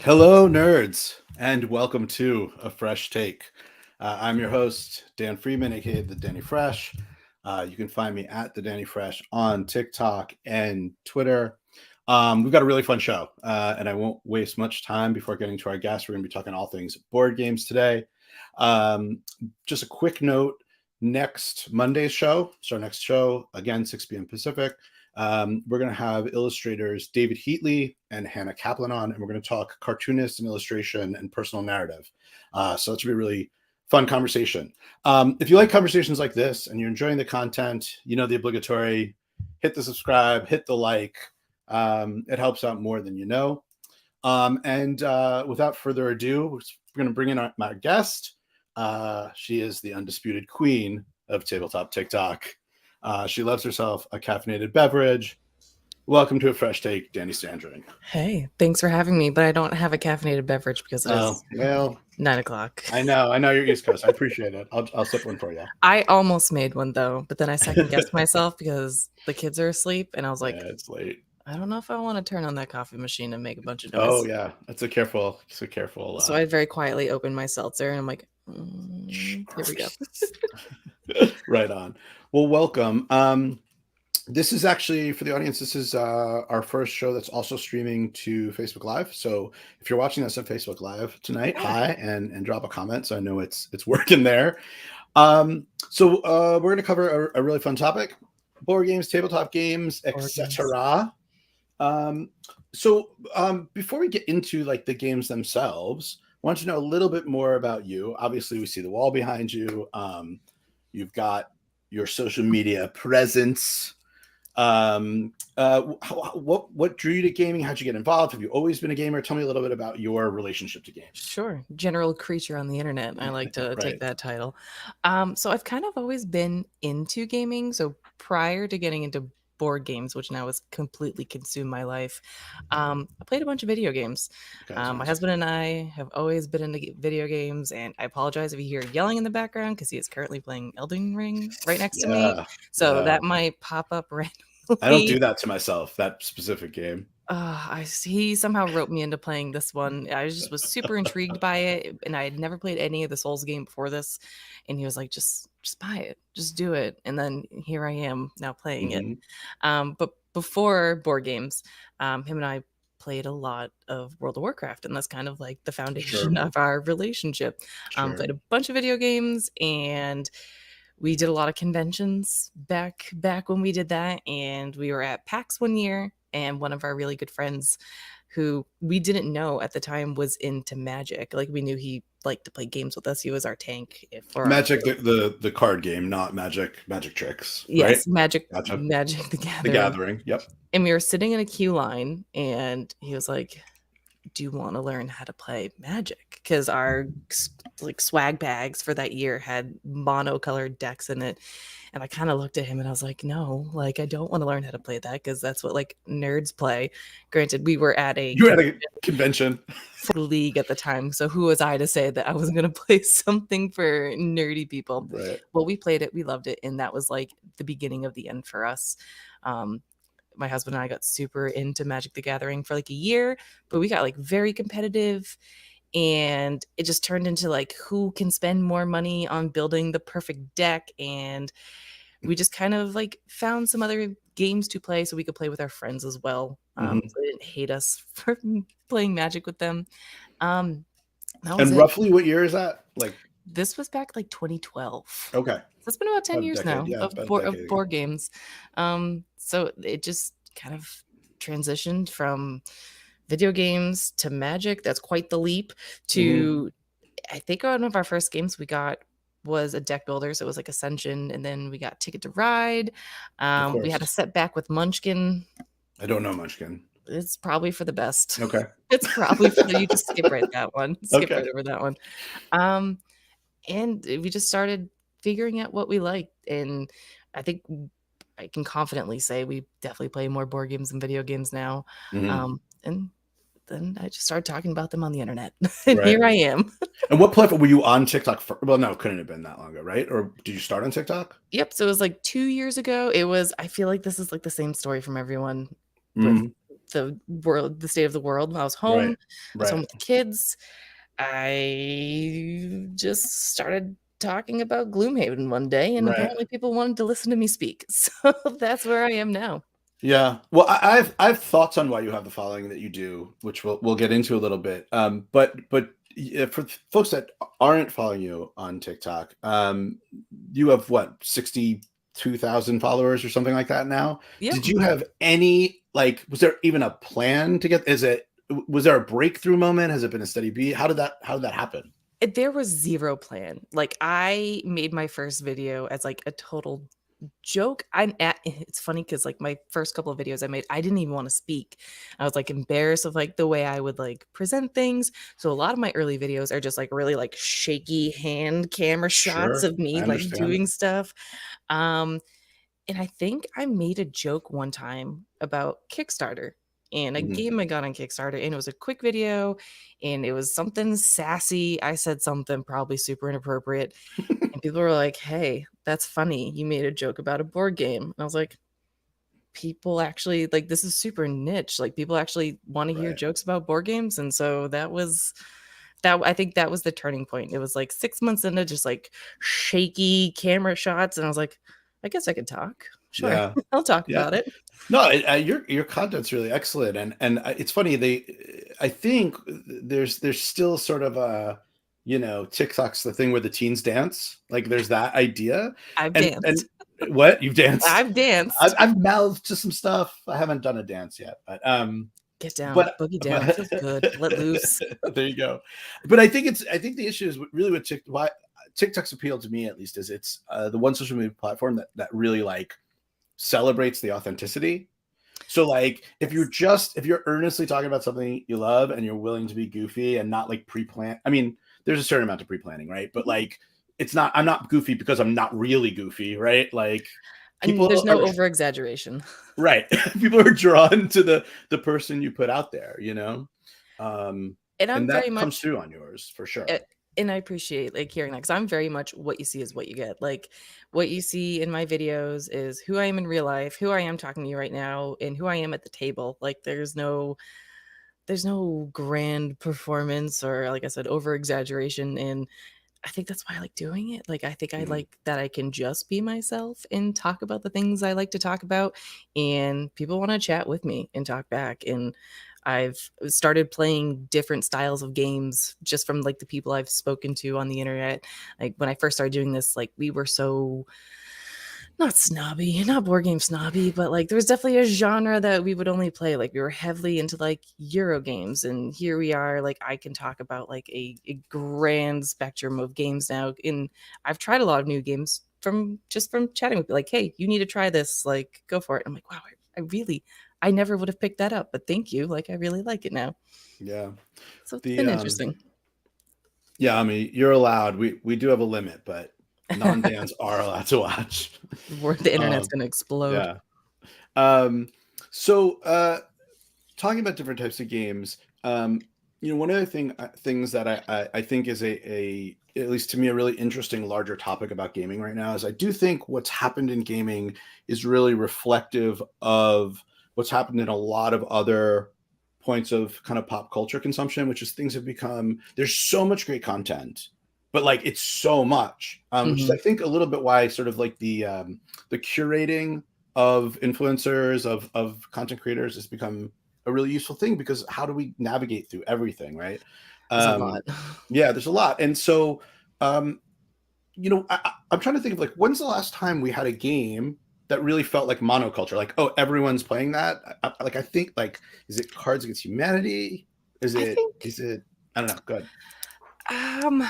Hello, nerds, and welcome to A Fresh Take. I'm your host, Dan Freeman, aka the Danny Fresh. You can find me at the Danny Fresh on TikTok and Twitter. We've got a really fun show, and I won't waste much time before getting to our guests. We're going to be talking all things board games today. Just a quick note: next Monday's show, so our next show again 6 p.m. Pacific. We're going to have illustrators David Heatley and Hannah Kaplan on, and we're going to talk cartoonist and illustration and personal narrative. So it should be a really fun conversation. If you like conversations like this and you're enjoying the content, you know the obligatory: hit the subscribe, hit the like. It helps out more than you know. And without further ado, we're going to bring in my guest. She is the undisputed queen of tabletop TikTok. She loves herself a caffeinated beverage. Welcome to A Fresh Take, Dani Standring. Hey, thanks for having me, but I don't have a caffeinated beverage because it is 9 o'clock. I know you're East Coast. I appreciate it. I'll sip one for you. I almost made one though, but then I second guessed myself because the kids are asleep, and I was like, yeah, it's late. I don't know if I want to turn on that coffee machine and make a bunch of noise. Oh yeah, it's a careful. So I very quietly opened my seltzer, and I'm like, here we go. Right on. Well, welcome. This is actually, for the audience, this is our first show that's also streaming to Facebook Live. So if you're watching us on Facebook Live tonight, hi, and drop a comment so I know it's working there. So we're going to cover a really fun topic: board games, tabletop games, etc. So before we get into like the games themselves, I want to know a little bit more about you. Obviously, we see the wall behind you. You've got your social media presence. What drew you to gaming? How'd you get involved? Have you always been a gamer? Tell me a little bit about your relationship to games. Sure. General creature on the internet. I like to take that title. So I've kind of always been into gaming. So prior to getting into board games, which now has completely consumed my life, I played a bunch of video games. My husband and I have always been into video games, and I apologize if you hear yelling in the background because he is currently playing Elden Ring right next to me. So that might pop up randomly. I don't do that to myself, that specific game. He somehow roped me into playing this one. I just was super intrigued by it, and I had never played any of the Souls game before this. And he was like, just buy it, just do it. And then here I am now playing it. But before board games, him and I played a lot of World of Warcraft, and that's kind of like the foundation of our relationship. Played a bunch of video games, and we did a lot of conventions back when we did that. And we were at PAX one year, and one of our really good friends, who we didn't know at the time, was into Magic. Like, we knew he liked to play games with us. He was our tank for Magic, the card game, not Magic Tricks. Yes, right? Magic the Gathering. The Gathering, yep. And we were sitting in a queue line, and he was like, do you want to learn how to play Magic? Because our like swag bags for that year had monocolored decks in it. And I kind of looked at him and I was like, no, like, I don't want to learn how to play that because that's what like nerds play. Granted, we were at a convention league at the time. So who was I to say that I wasn't going to play something for nerdy people? Right. Well, we played it. We loved it. And that was like the beginning of the end for us. My husband and I got super into Magic the Gathering for like a year, but we got like very competitive, and it just turned into like who can spend more money on building the perfect deck. And we just kind of like found some other games to play so we could play with our friends as well. So they didn't hate us for playing Magic with them. And roughly what year is that? Like, this was back like 2012. Okay. So it's been about 10 years now of board games. So it just kind of transitioned from video games to Magic. That's quite the leap to, I think one of our first games we got was a deck builder. So it was like Ascension, and then we got Ticket to Ride. We had a setback with Munchkin. I don't know Munchkin. It's probably for the best. Okay. It's probably for you just skip right that one. Skip right over that one. And we just started figuring out what we liked. And I think I can confidently say we definitely play more board games than video games now. And then I just started talking about them on the internet. And here I am. And what platform were you on TikTok for? Well, no, it couldn't have been that long ago, right? Or did you start on TikTok? Yep. So it was like 2 years ago. I feel like this is like the same story from everyone. the state of the world. I was home. Right. I was home Right. with the kids. I just started talking about Gloomhaven one day, and Right. apparently people wanted to listen to me speak. So that's where I am now. Yeah. Well, I've thoughts on why you have the following that you do, which we'll get into a little bit. But yeah, for folks that aren't following you on TikTok, you have what, 62,000 followers or something like that now. Yep. Did you have any, like, was there even a plan to get? Was there a breakthrough moment? Has it been a steady beat? How did that happen? There was zero plan. Like, I made my first video as like a total joke. It's funny because like my first couple of videos I made, I didn't even want to speak. I was like embarrassed of like the way I would like present things. So a lot of my early videos are just like really like shaky hand camera shots Sure, of I me like understand. doing stuff. Um and I think I made a joke one time about Kickstarter and a Mhm. game I got on Kickstarter, and it was a quick video and it was something sassy. I said something probably super inappropriate, and people were like, "Hey, that's funny. You made a joke about a board game." And I was like, "People actually like this is super niche. Like people actually want to hear Right. jokes about board games." And so that I think that was the turning point. It was like 6 months into just like shaky camera shots, and I was like, "I guess I could talk. Sure. Yeah. I'll talk Yeah. about it." No, your content's really excellent, and it's funny. I think there's still sort of a, TikTok's the thing where the teens dance. Like there's that idea, I've and danced. what, you've danced? I've danced. I've mouthed to some stuff. I haven't done a dance yet, Get down, but boogie down. but Feels good. Let loose. there you go. But I think the issue is really with why TikTok's appeal to me, at least, is it's the one social media platform that really like celebrates the authenticity. So like if Yes. you're earnestly talking about something you love and you're willing to be goofy and not like pre-plan. I mean, there's a certain amount of pre-planning, right? But like I'm not goofy because I'm not really goofy, right? Like And people there's no are over exaggeration. right. People are drawn to the person you put out there, you know? Um And I'm and very that comes much through on yours for eh, sure. and I appreciate like hearing that because I'm very much what you see is what you get. Like what you see in my videos is who I am in real life, who I am talking to you right now, and who I am at the table. Like there's no grand performance or like I said, over exaggeration. And I think that's why I like doing it. Like, I think I Mhm. like that I can just be myself and talk about the things I like to talk about, and people want to chat with me and talk back. And I've started playing different styles of games just from like the people I've spoken to on the internet. Like when I first started doing this, like we were so not snobby, not board game snobby, but like there was definitely a genre that we would only play. Like we were heavily into like Euro games, and here we are. Like I can talk about like a grand spectrum of games now, and I've tried a lot of new games from chatting with people. Like, hey, you need to try this. Like, go for it. I'm like, wow, I never would have picked that up, but thank you. Like, I really like it now. Yeah. So it's The been interesting. Yeah, I mean, you're allowed. We do have a limit, but non-dans are allowed to watch. The internet's Um, gonna explode. yeah. Um, so talking about different types of games, one of the things that I think is a at least to me a really interesting larger topic about gaming right now is I do think what's happened in gaming is really reflective of what's happened in a lot of other points of kind of pop culture consumption, which is things have become there's so much great content, but like it's so much, which is I Mhm. think a little bit why sort of like the curating of influencers of content creators has become a really useful thing because how do we navigate through everything, right? There's a lot. um yeah, there's a lot. And so um I'm trying to think of like when's the last time we had a game that really felt like monoculture, like, oh, everyone's playing that. I think like, is it Cards Against Humanity? is I it think is it I don't know. Good. um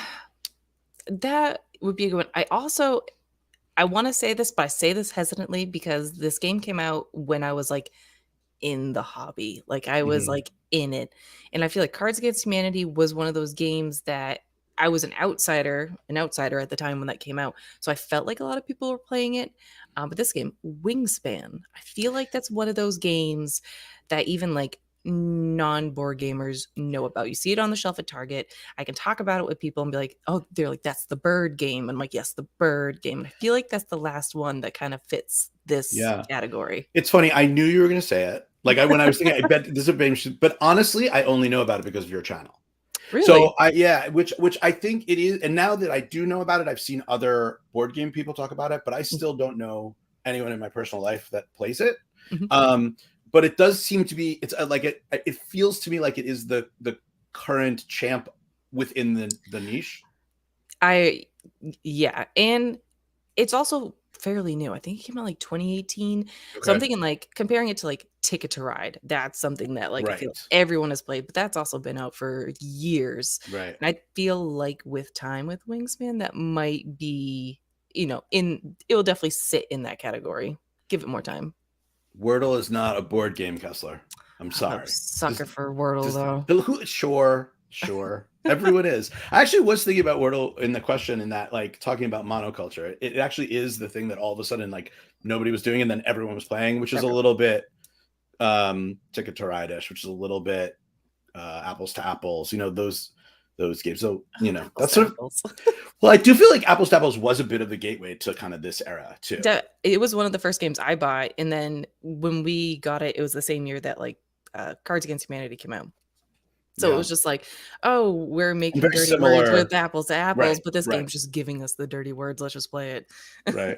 that would be a good one. I wanna say this, but I say this hesitantly because this game came out when I was, like, in the hobby, like, I was, Hmm. like, in it, and I feel like Cards Against Humanity was one of those games that I was an outsider at the time when that came out, so I felt like a lot of people were playing it, but this game, Wingspan, I feel like that's one of those games that even, like, non-board gamers know about. You see it on the shelf at Target. I can talk about it with people and be like, "Oh," they're like, "That's the bird game." I'm like, "Yes, the bird game." And I feel like that's the last one that kind of fits this Yeah, category. it's funny, I knew you were going to say it, Like when I was thinking, I bet this is a game, but honestly, I only know about it because of your channel. Really? So which I think it is. And now that I do know about it, I've seen other board game people talk about it, but I still don't know anyone in my personal life that plays it. Mhm. But it does seem to be, it's like it feels to me like it is the current champ within the niche. Yeah, and it's also fairly new. I think it came out like 2018. So I'm Okay. thinking like comparing it to like Ticket to Ride. That's something that like I feel Right. everyone has played, but that's also been out for years. Right. And I feel like with time with Wingspan, that might be, it will definitely sit in that category. Give it more time. Wordle is not a board game, Kessler. I'm I'm a sorry. sucker Just for Wordle just though. who sure. Everyone is. I actually was thinking about Wordle in the question, in that, like, talking about monoculture. It actually is the thing that all of a sudden, like, nobody was doing and then everyone was playing, which is a little bit Ticket to Ride-ish, which is a little bit apples to apples, those games. So, Apples that's to sort of, apples. well, I do feel like apples to apples was a bit of the gateway to kind of this era too. It was one of the first games I bought, and then when we got it, it was the same year that like Cards Against Humanity came out. So it Yeah. was just like, oh, we're And making very dirty words similar. with apples to apples, Right. but this Right. game's just giving us the dirty words. Let's just play it. Right.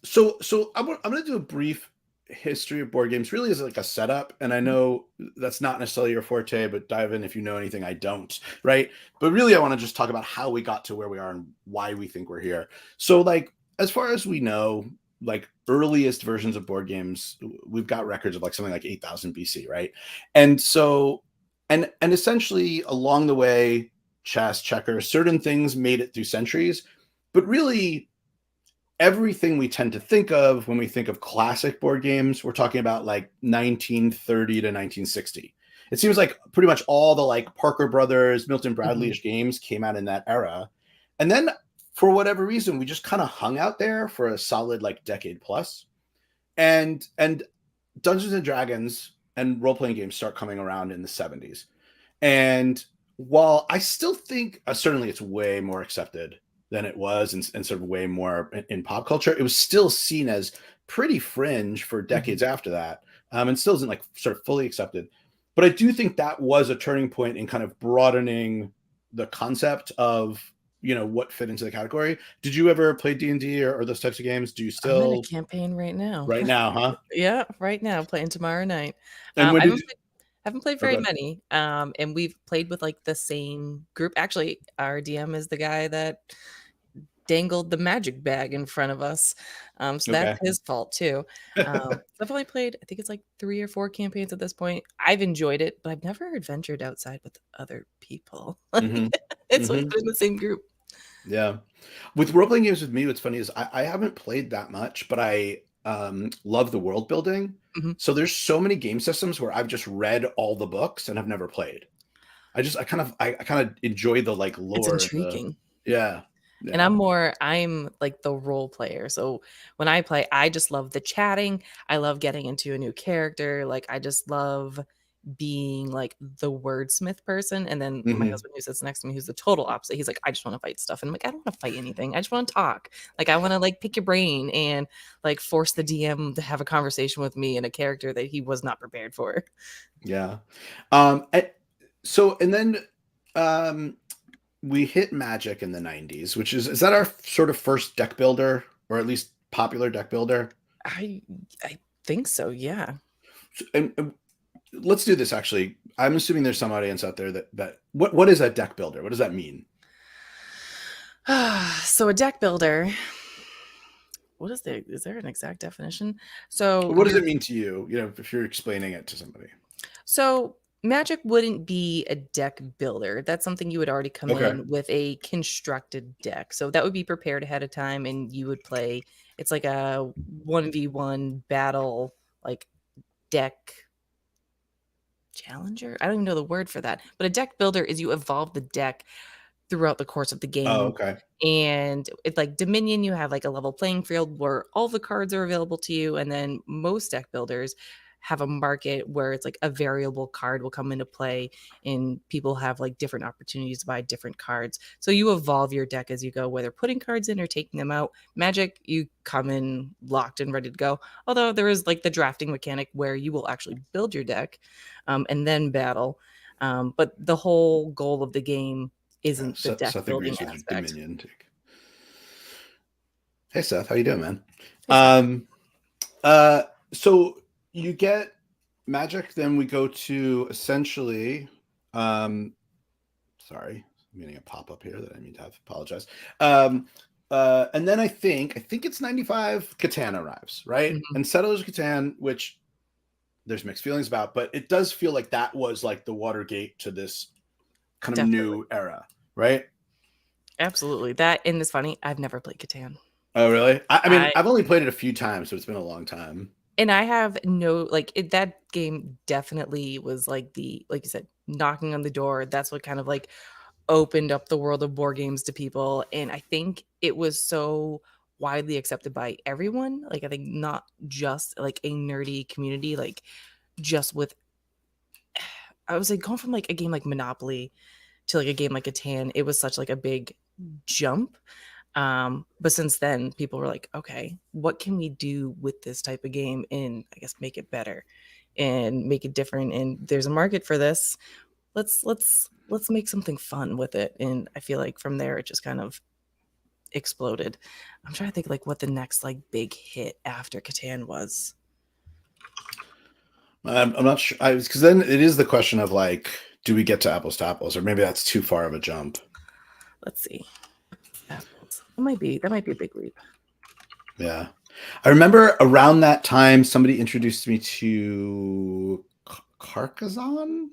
So I'm going to do a brief history of board games, really as like a setup. And I know that's not necessarily your forte, but dive in if you know anything I don't, right? But really, I want to just talk about how we got to where we are and why we think we're here. So, like, as far as we know, like, earliest versions of board games, we've got records of like something like 8,000 BC, right? And so, and essentially along the way, chess, checkers, certain things made it through centuries, but really everything we tend to think of when we think of classic board games, we're talking about like 1930 to 1960. It seems like pretty much all the like Parker Brothers, Milton Mhm. Bradley-ish games came out in that era. And then for whatever reason, we just kind of hung out there for a solid like decade plus. And Dungeons and Dragons and role-playing games start coming around in the 70s. And while I still think certainly it's way more accepted than it was, and sort of way more in pop culture, it was still seen as pretty fringe for Mhm. decades after that, and still isn't like sort of fully accepted. But I do think that was a turning point in kind of broadening the concept of what fit into the category. Did you ever play D&D or those types of games? Do you I'm in a still campaign right now. right now, huh? Yeah, right now, playing tomorrow night. And when I did you haven't played oh, very good. many. And we've played with like the same group. Actually, our DM is the guy that dangled the magic bag in front of us. So that's Okay. his fault too. I've only played, I think it's like 3 or 4 campaigns at this point. I've enjoyed it, but I've never adventured outside with other people. hmm It's always hmm been in the same group. Yeah. With role playing games with me, what's funny is I haven't played that much, but I love the world building. Mhm. So there's so many game systems where I've just read all the books and have never played. I kind of enjoy the like It's lore and the intriguing. yeah. And Yeah. I'm like the role player. So when I play, I just love the chatting. I love getting into a new character. Like I just love being like the wordsmith person. And then my hmm husband who sits next to me, who's the total opposite. He's like, I just want to fight stuff. And I'm like, I don't want to fight anything. I just want to talk. Like I want to like pick your brain and like force the DM to have a conversation with me and a character that he was not prepared for. Yeah. And so and then um we hit Magic in the 90s, which is that our sort of first deck builder, or at least popular deck builder? I I think so, yeah. And let's do this actually. I'm assuming there's some audience out there that what is a deck builder? What does that mean? So a deck builder, is there an exact definition? So What does it mean to you? If you're explaining it to somebody. so Magic wouldn't be a deck builder. That's something you would already come Okay. in with a constructed deck. So that would be prepared ahead of time and you would play. It's like a 1v1 battle like deck challenger. I don't even know the word for that. But a deck builder is you evolve the deck throughout the course of the Oh, game. okay. And it's like Dominion, you have like a level playing field where all the cards are available to you. And then most deck builders have a market where it's like a variable card will come into play and people have like different opportunities to buy different cards. So you evolve your deck as you go, whether putting cards in or taking them out. Magic, you come in locked and ready to go. Although there is like the drafting mechanic where you will actually build your deck and then battle. But the whole goal of the game isn't the deck Seth building agrees with your aspect. Dominion take. Hey Seth, how you doing, man? Hey, So you get Magic, then we go to essentially sorry, I'm getting a pop-up here that I need to have. Apologize. And then I think it's 95 Catan arrives, right? mm-hmm. And Settlers of Catan, which there's mixed feelings about, but it does feel like that was like the Watergate to this kind of Definitely. new era, right? Absolutely. That, and it's funny, I've never played Catan. Oh, really? I mean, I I've only played it a few times, so it's been a long time. and I have no like that game definitely was like like you said, knocking on the door. That's what kind of like opened up the world of board games to people. And I think it was so widely accepted by everyone. Like I think not just like a nerdy community, like just with I was like going from like a game like Monopoly to like a game like Catan, it was such like a big jump. But since then, people were like, okay, what can we do with this type of game and I guess make it better and make it different? And there's a market for this. Let's make something fun with it. And I feel like from there it just kind of exploded. I'm trying to think like what the next like big hit after Catan was. I'm not sure, because then it is the question of like, do we get to apples, or maybe that's too far of a jump. Let's see. Apples. That might be a big leap. Yeah. I remember around that time, somebody introduced me to Carcassonne.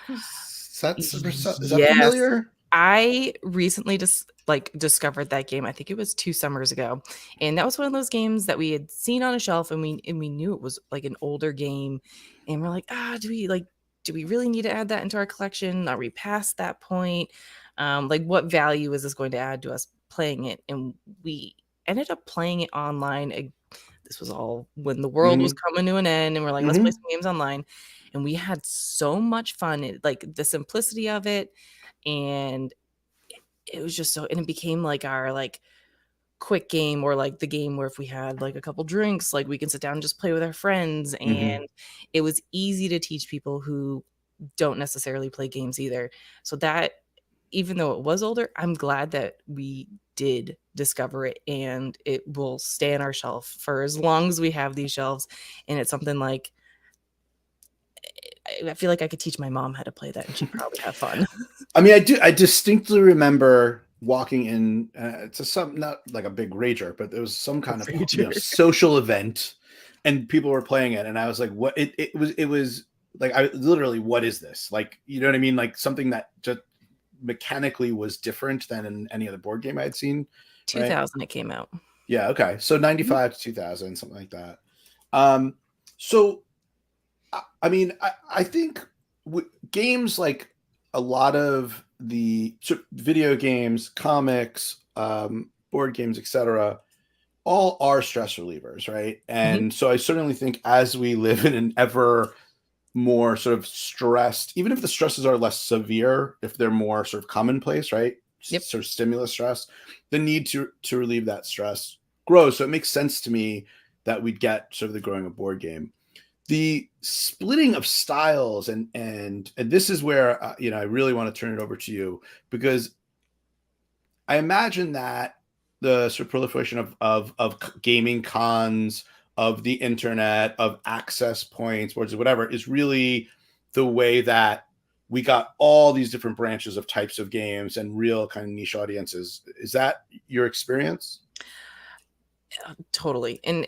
Is that familiar? I recently just like discovered that game. I think it was 2 summers ago. And that was one of those games that we had seen on a shelf and we knew it was like an older game. And we're like, do we really need to add that into our collection? Are we past that point? Like what value is this going to add to us playing it? And we ended up playing it online. This was all when the world was coming to an end and we're like, let's play some games online. And we had so much fun. Like the simplicity of it, and it was just so, and it became like our like quick game, or like the game where if we had like a couple drinks, like we can sit down and just play with our friends. And it was easy to teach people who don't necessarily play games either. So that, even though it was older, I'm glad that we did discover it, and it will stay on our shelf for as long as we have these shelves. And it's something like I feel like I could teach my mom how to play that and she'd probably have fun. I mean, I distinctly remember walking in to some, not like a big rager, but there was some kind of social event and people were playing it. And I was like, what it was like, I literally, what is this? Like, you know what I mean? Like something that just mechanically was different than in any other board game I had seen. 2000 it came out. Yeah. Okay. So 95 to 2000, something like that. So, I mean, I think games like a lot of the video games, comics, board games, etc., all are stress relievers, right? And so I certainly think as we live in an ever more sort of stressed, even if the stresses are less severe, if they're more sort of commonplace, right? Yep. Sort of stimulus stress, the need to relieve that stress grows. So it makes sense to me that we'd get sort of the growing a board game. The splitting of styles, and this is where I really want to turn it over to you, because I imagine that the sort of proliferation of gaming cons, of the internet, of access points, boards, whatever, is really the way that we got all these different branches of types of games and real kind of niche audiences. Is that your experience? Totally. And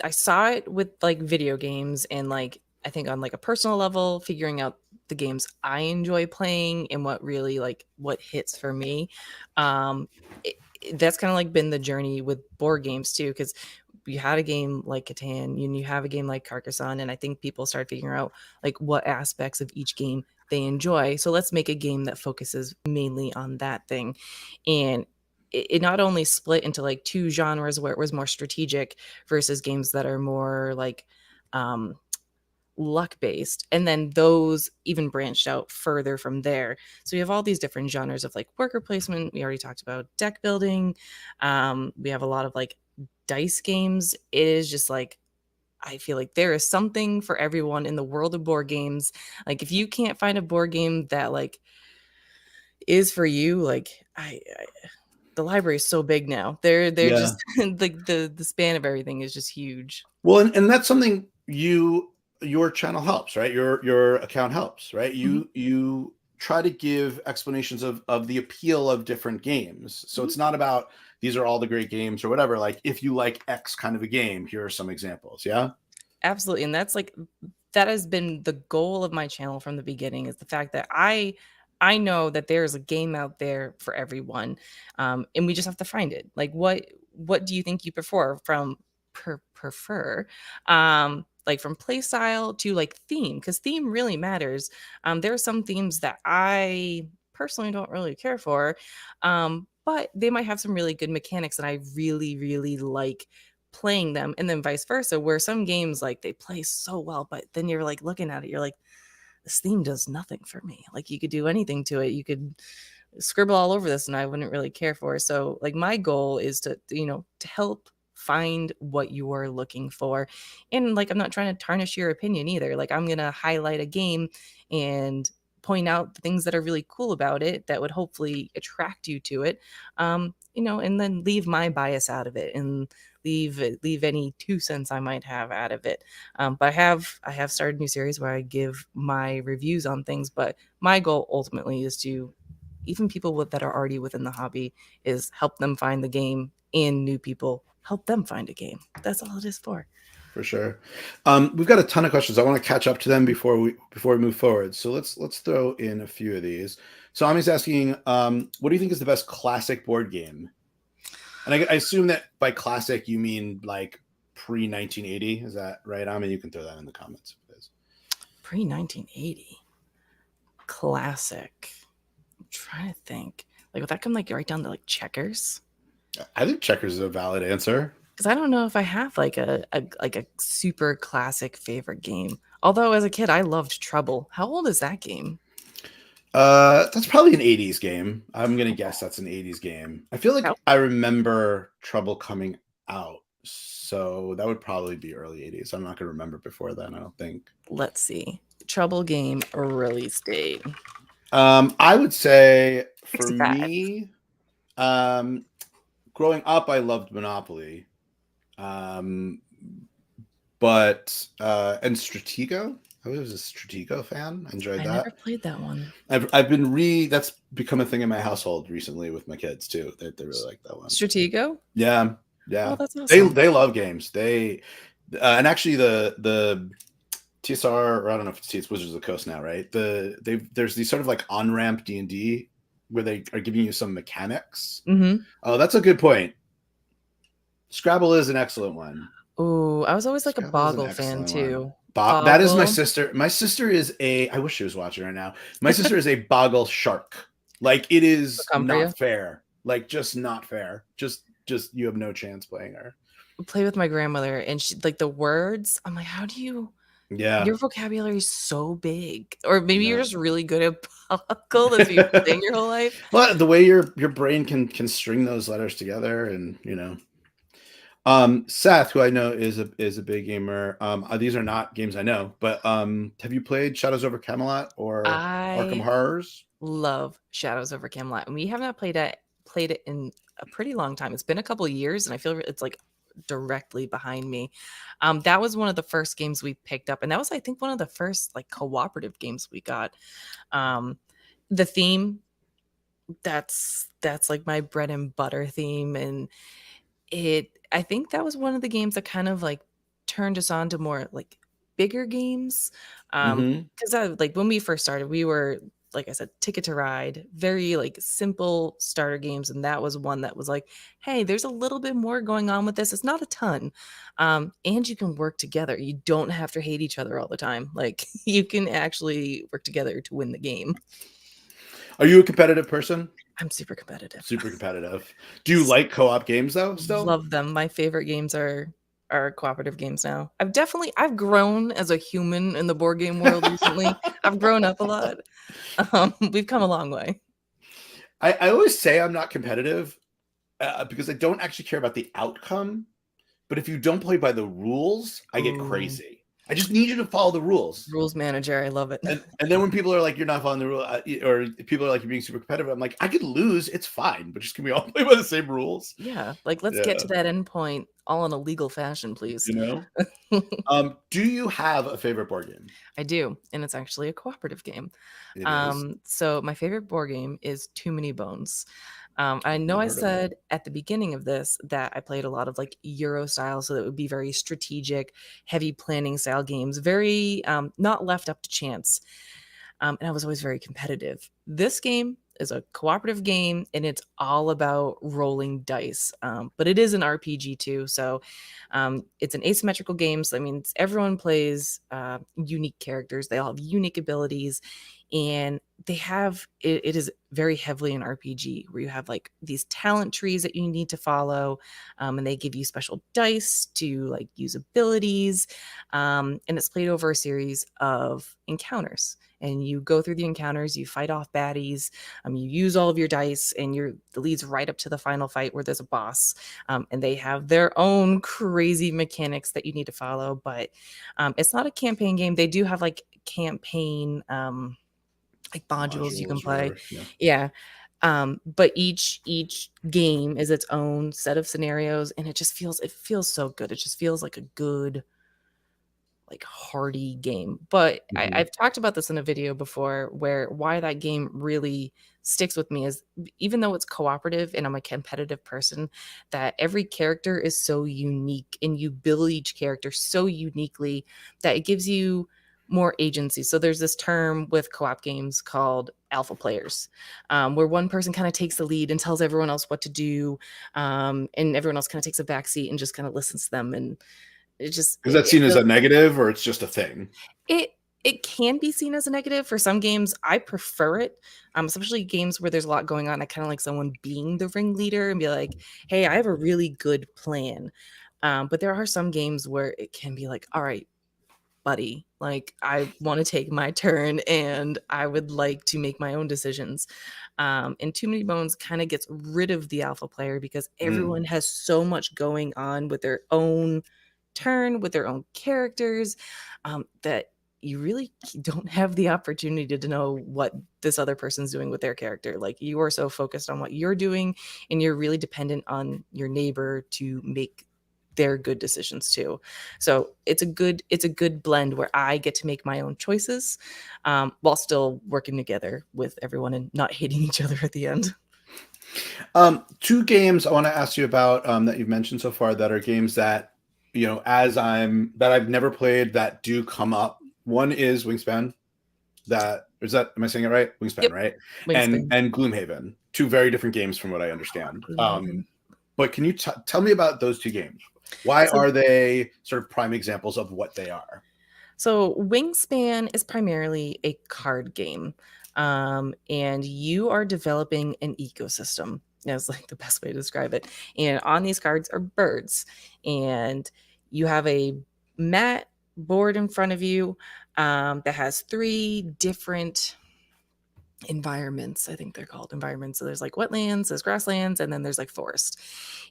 I saw it with like video games, and like I think on like a personal level, figuring out the games I enjoy playing and what really like what hits for me. That's kind of like been the journey with board games too, because you had a game like Catan and you have a game like Carcassonne, and I think people start figuring out like what aspects of each game they enjoy. So let's make a game that focuses mainly on that thing. And it not only split into like 2 genres where it was more strategic versus games that are more like luck based, and then those even branched out further from there. So you have all these different genres of like worker placement. We already talked about deck building. We have a lot of like dice games. It is just like, I feel like there is something for everyone in the world of board games. Like if you can't find a board game that like is for you, like I the library is so big now. They're Yeah. just like the span of everything is just huge. Well, and that's something your channel helps, right? Your account helps, right? Mhm. You try to give explanations of the appeal of different games. So Mhm. it's not about these are all the great games or whatever. Like if you like X kind of a game, here are some examples. Yeah. Absolutely, and that's like that has been the goal of my channel from the beginning, is the fact that I know that there's a game out there for everyone, and we just have to find it. Like, what do you think you prefer from prefer, like from play style to like theme? Because theme really matters. There are some themes that I personally don't really care for, but they might have some really good mechanics, and I really really like playing them, and then vice versa, where some games like they play so well, but then you're like looking at it, you're like, this theme does nothing for me. Like you could do anything to it, you could scribble all over this and I wouldn't really care for it. So like my goal is to, to help find what you are looking for. And like I'm not trying to tarnish your opinion either. Like I'm gonna highlight a game and point out the things that are really cool about it that would hopefully attract you to it. And then leave my bias out of it and leave any 2 cents I might have out of it. But I have started a new series where I give my reviews on things, but my goal ultimately is to, even people that are already within the hobby, is help them find the game, and new people help them find a game. That's all it is for. For sure. We've got a ton of questions. I want to catch up to them before we move forward. So let's throw in a few of these. So Ami's asking, what do you think is the best classic board game? And I assume that by classic you mean like pre 1980. Is that right, Ami? You can throw that in the comments if it is. Pre 1980 classic. I'm trying to think. Like, would that come like right down to like checkers? I think checkers is a valid answer. Because I don't know if I have like a super classic favorite game. Although as a kid I loved Trouble. How old is that game? That's probably an 80s game. I'm gonna guess that's an 80s game. I feel like How- I remember Trouble coming out, so that would probably be early 80s. I'm not gonna remember before then, I don't think. Let's see. Trouble game release date. I would say for 65. me, growing up, I loved Monopoly. But and Stratego. I was a Stratego fan. I enjoyed I never that. played that one. I've been that's become a thing in my household recently with my kids too. They really like that one. Stratego? Yeah, Oh, yeah. that's awesome. They love games. They and actually the TSR, or I don't know if it's Wizards of the Coast now, right? There's these sort of like on ramp D&D where they are giving you some mechanics. Mm-hmm. Oh, that's a good point. Scrabble is an excellent one. Oh, I was always like a Scrabble is an Boggle fan excellent one. too. That is my Boggle. sister. My sister is a. I wish she was watching right now. My sister is a boggle shark. Like it is Come for you. not fair. Like just not fair. Just you have no chance playing her. Play with my grandmother, and she like the words. I'm like, how do you? Yeah. Your vocabulary is so big, or maybe you're Yeah. just really good at Boggle. That's what you've been saying your whole life. Well, the way your brain can string those letters together, and Seth, who I know is a big gamer. These are not games I know, but have you played Shadows over Camelot or Arkham I Horrors? love Shadows over Camelot, and we have not played it in a pretty long time. It's been a couple of years, and I feel it's like directly behind me. That was one of the first games we picked up, and that was, I think, one of the first like cooperative games we got. Um, the theme, that's like my bread and butter theme, and I think that was one of the games that kind of like turned us on to more like bigger games. Mm-hmm. Because like when we first started, we were, like I said, Ticket to Ride, very like simple starter games, and that was one that was like, hey, there's a little bit more going on with this. It's not a ton, and you can work together. You don't have to hate each other all the time. Like you can actually work together to win the game. Are you a competitive person? I'm super competitive. Super competitive. Do you like co-op games though? Still? Love them. My favorite games are are cooperative games now. I've grown as a human in the board game world recently. I've grown up a lot. We've come a long way. I always say I'm not competitive because I don't actually care about the outcome. But if you don't play by the rules, I get Ooh, crazy. I just need you to follow the rules. rules manager, I love it. And then when people are like, you're not following the rule, or people are like, you're being super competitive, I'm like, I could lose. It's fine. But just can we all play by the same rules? Yeah, like let's get Yeah. to that end point all in a legal fashion, please. You know? Do you have a favorite board game? I do, and it's actually a cooperative game. It is. So my favorite board game is Too Many Bones. I know Never I heard of it. said at the beginning of this that I played a lot of like Euro style, so that would be very strategic, heavy planning style games, very not left up to chance. And I was always very competitive. This game is a cooperative game, and it's all about rolling dice. But it is an RPG too, so it's an asymmetrical game. So that means everyone plays unique characters. They all have unique abilities, and they have it is very heavily an RPG where you have like these talent trees that you need to follow, and they give you special dice to like use abilities, and it's played over a series of encounters. And you go through the encounters, you fight off baddies, you use all of your dice, and the leads right up to the final fight where there's a boss, and they have their own crazy mechanics that you need to follow. But it's not a campaign game. They do have like campaign like modules you can Modules or play. whatever. Yeah. Yeah. But each game is its own set of scenarios, and it feels so good. It just feels like a good, like hearty game. But Mhm. I've talked about this in a video before, where why that game really sticks with me is even though it's cooperative and I'm a competitive person, that every character is so unique and you build each character so uniquely that it gives you more agency. So there's this term with co-op games called alpha players, where one person kind of takes the lead and tells everyone else what to do, and everyone else kind of takes a backseat and just kind of listens to them. And it just Is that it seen as feels a negative or it's just a thing? it it can be seen as a negative for some games. I prefer it, especially games where there's a lot going on. I kind of like someone being the ringleader and be like, "Hey, I have a really good plan." But there are some games where it can be like, "All right, buddy, like I want to take my turn and I would like to make my own decisions." And Too Many Bones kind of gets rid of the alpha player because Mm. everyone has so much going on with their own turn, with their own characters, that you really don't have the opportunity to know what this other person's doing with their character. Like you are so focused on what you're doing, and you're really dependent on your neighbor to make their good decisions too. So it's a good blend where I get to make my own choices, while still working together with everyone and not hating each other at the end. Two games I want to ask you about that you've mentioned so far that are games that that I've never played that do come up. One is Wingspan. Am I saying it right? Wingspan, Yep. right? And Wingspan. Gloomhaven. Two very different games from what I understand. Gloomhaven. But can you tell me about those two games? Why So are they sort of prime examples of what they are? So Wingspan is primarily a card game, and you are developing an ecosystem. That's like the best way to describe it. And on these cards are birds, and you have a mat board in front of you, that has three different environments. I think they're called environments. So there's like wetlands, there's grasslands, and then there's like forest.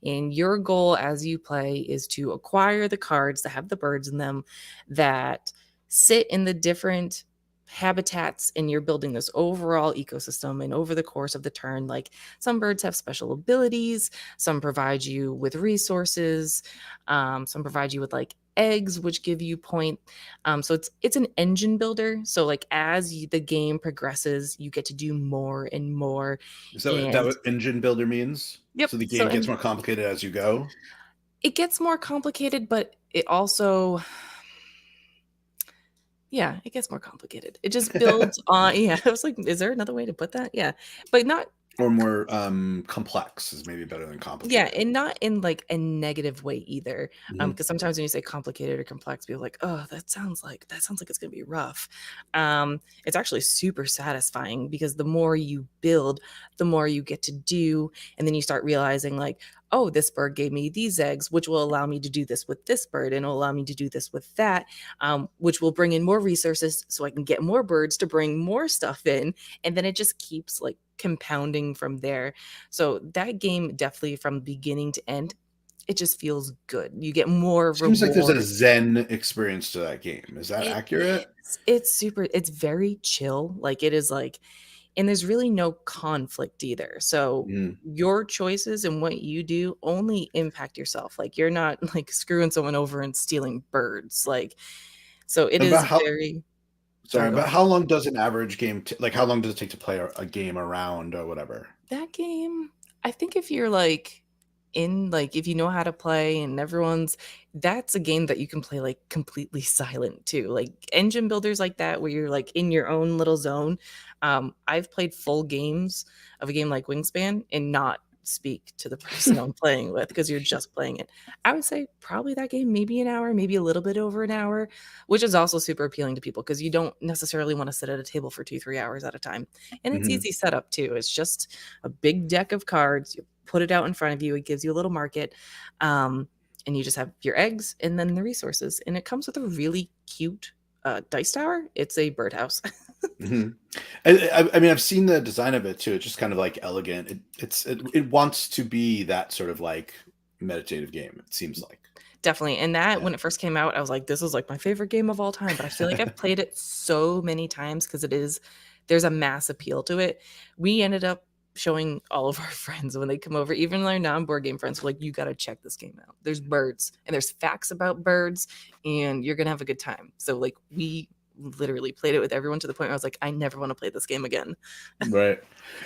And your goal as you play is to acquire the cards that have the birds in them that sit in the different habitats, and you're building this overall ecosystem. And over the course of the turn, like some birds have special abilities, some provide you with resources, some provide you with like eggs which give you point. So it's an engine builder. So like as the game progresses, you get to do more and more. Is that And what engine builder means? yep, So the so game gets and more complicated as you go? it gets more complicated, but it also, yeah, it gets more complicated. It just builds on, yeah. I was like, is there another way to put that? Yeah. But not, Or more complex is maybe better than yeah, complicated. and not in like a negative way either. Mhm. Because sometimes when you say complicated or complex, people are like, oh, that sounds like it's gonna be rough. It's actually super satisfying because the more you build, the more you get to do, and then you start realizing like, oh, this bird gave me these eggs, which will allow me to do this with this bird, and it'll allow me to do this with that, which will bring in more resources so I can get more birds to bring more stuff in. And then it just keeps like compounding from there. So that game definitely from beginning to end, it just feels good. You get more Seems like there's a rewards. zen experience to that game. Is that It accurate? is. It's super, it's very chill. Like it is like, and there's really no conflict either. So Mm. your choices and what you do only impact yourself. Like you're not like screwing someone over and stealing birds. Like, so it And about is how very, sorry, sorry, go but ahead. how long does an average game like how long does it take to play a game around or whatever? That game, I think if you're like in like if you know how to play and everyone's, that's a game that you can play like completely silent too. Like engine builders like that where you're like in your own little zone. I've played full games of a game like Wingspan and not speak to the person I'm playing with because you're just playing it. I would say probably that game maybe an hour, maybe a little bit over an hour, which is also super appealing to people because you don't necessarily want to sit at a table for 2-3 hours at a time. And it's Hmm. easy setup too. It's just a big deck of cards. You put it out in front of you. It gives you a little market. And you just have your eggs and then the resources. And it comes with a really cute dice tower. It's a birdhouse. Hmm. I mean, I've seen the design of it too. It's just kind of like elegant. It wants to be that sort of like meditative game. It seems like. Definitely. And that Yeah. when it first came out, I was like, this is like my favorite game of all time. But I feel like I've played it so many times because it is, there's a mass appeal to it. We ended up showing all of our friends when they come over, even our non-board game friends, we're like, you got to check this game out. There's birds and there's facts about birds and you're going to have a good time. So like we literally played it with everyone to the point where I was like, I never want to play this game again. Right.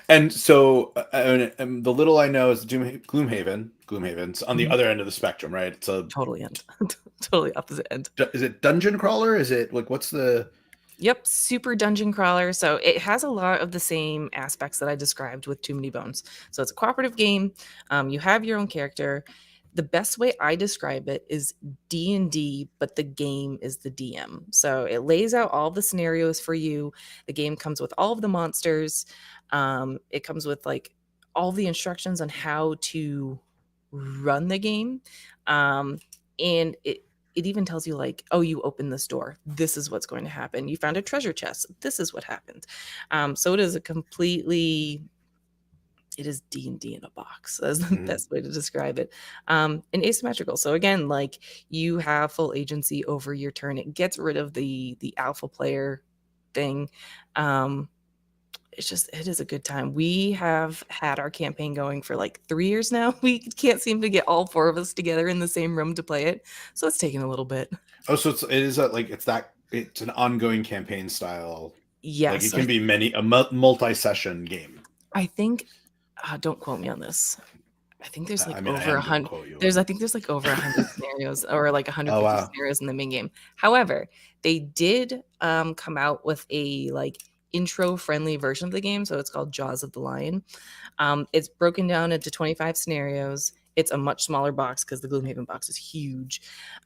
And so the little I know is Gloomhaven. Gloomhaven's on the Mhm. other end of the spectrum, right? It's a Totally end. Totally opposite end. is it dungeon crawler? Is it like what's the Yep, super dungeon crawler. So it has a lot of the same aspects that I described with Too Many Bones. So it's a cooperative game. You have your own character. The best way I describe it is D&D, but the game is the DM. So it lays out all the scenarios for you. The game comes with all of the monsters. It comes with like all the instructions on how to run the game. And it even tells you like, oh, you open this door, this is what's going to happen. You found a treasure chest, this is what happened. So it is a completely, it is D&D in a box. That's the Mhm. best way to describe it. And asymmetrical, so again, like you have full agency over your turn. It gets rid of the alpha player thing. It's just, it is a good time. We have had our campaign going for like 3 years now. We can't seem to get all 4 of us together in the same room to play it, so it's taking a little bit. Oh, so it is a, like it's an ongoing campaign style. Like it Yes, can be a multi-session game. I think, don't quote me on this. I think there's like I mean, I over a am going to hundred. quote you There's on I it. think there's like over 100 scenarios or like Oh 150 wow. scenarios in the main game. However, they did come out with a like intro friendly version of the game, so it's called Jaws of the Lion. It's broken down into 25 scenarios. It's a much smaller box because the Gloomhaven box is huge.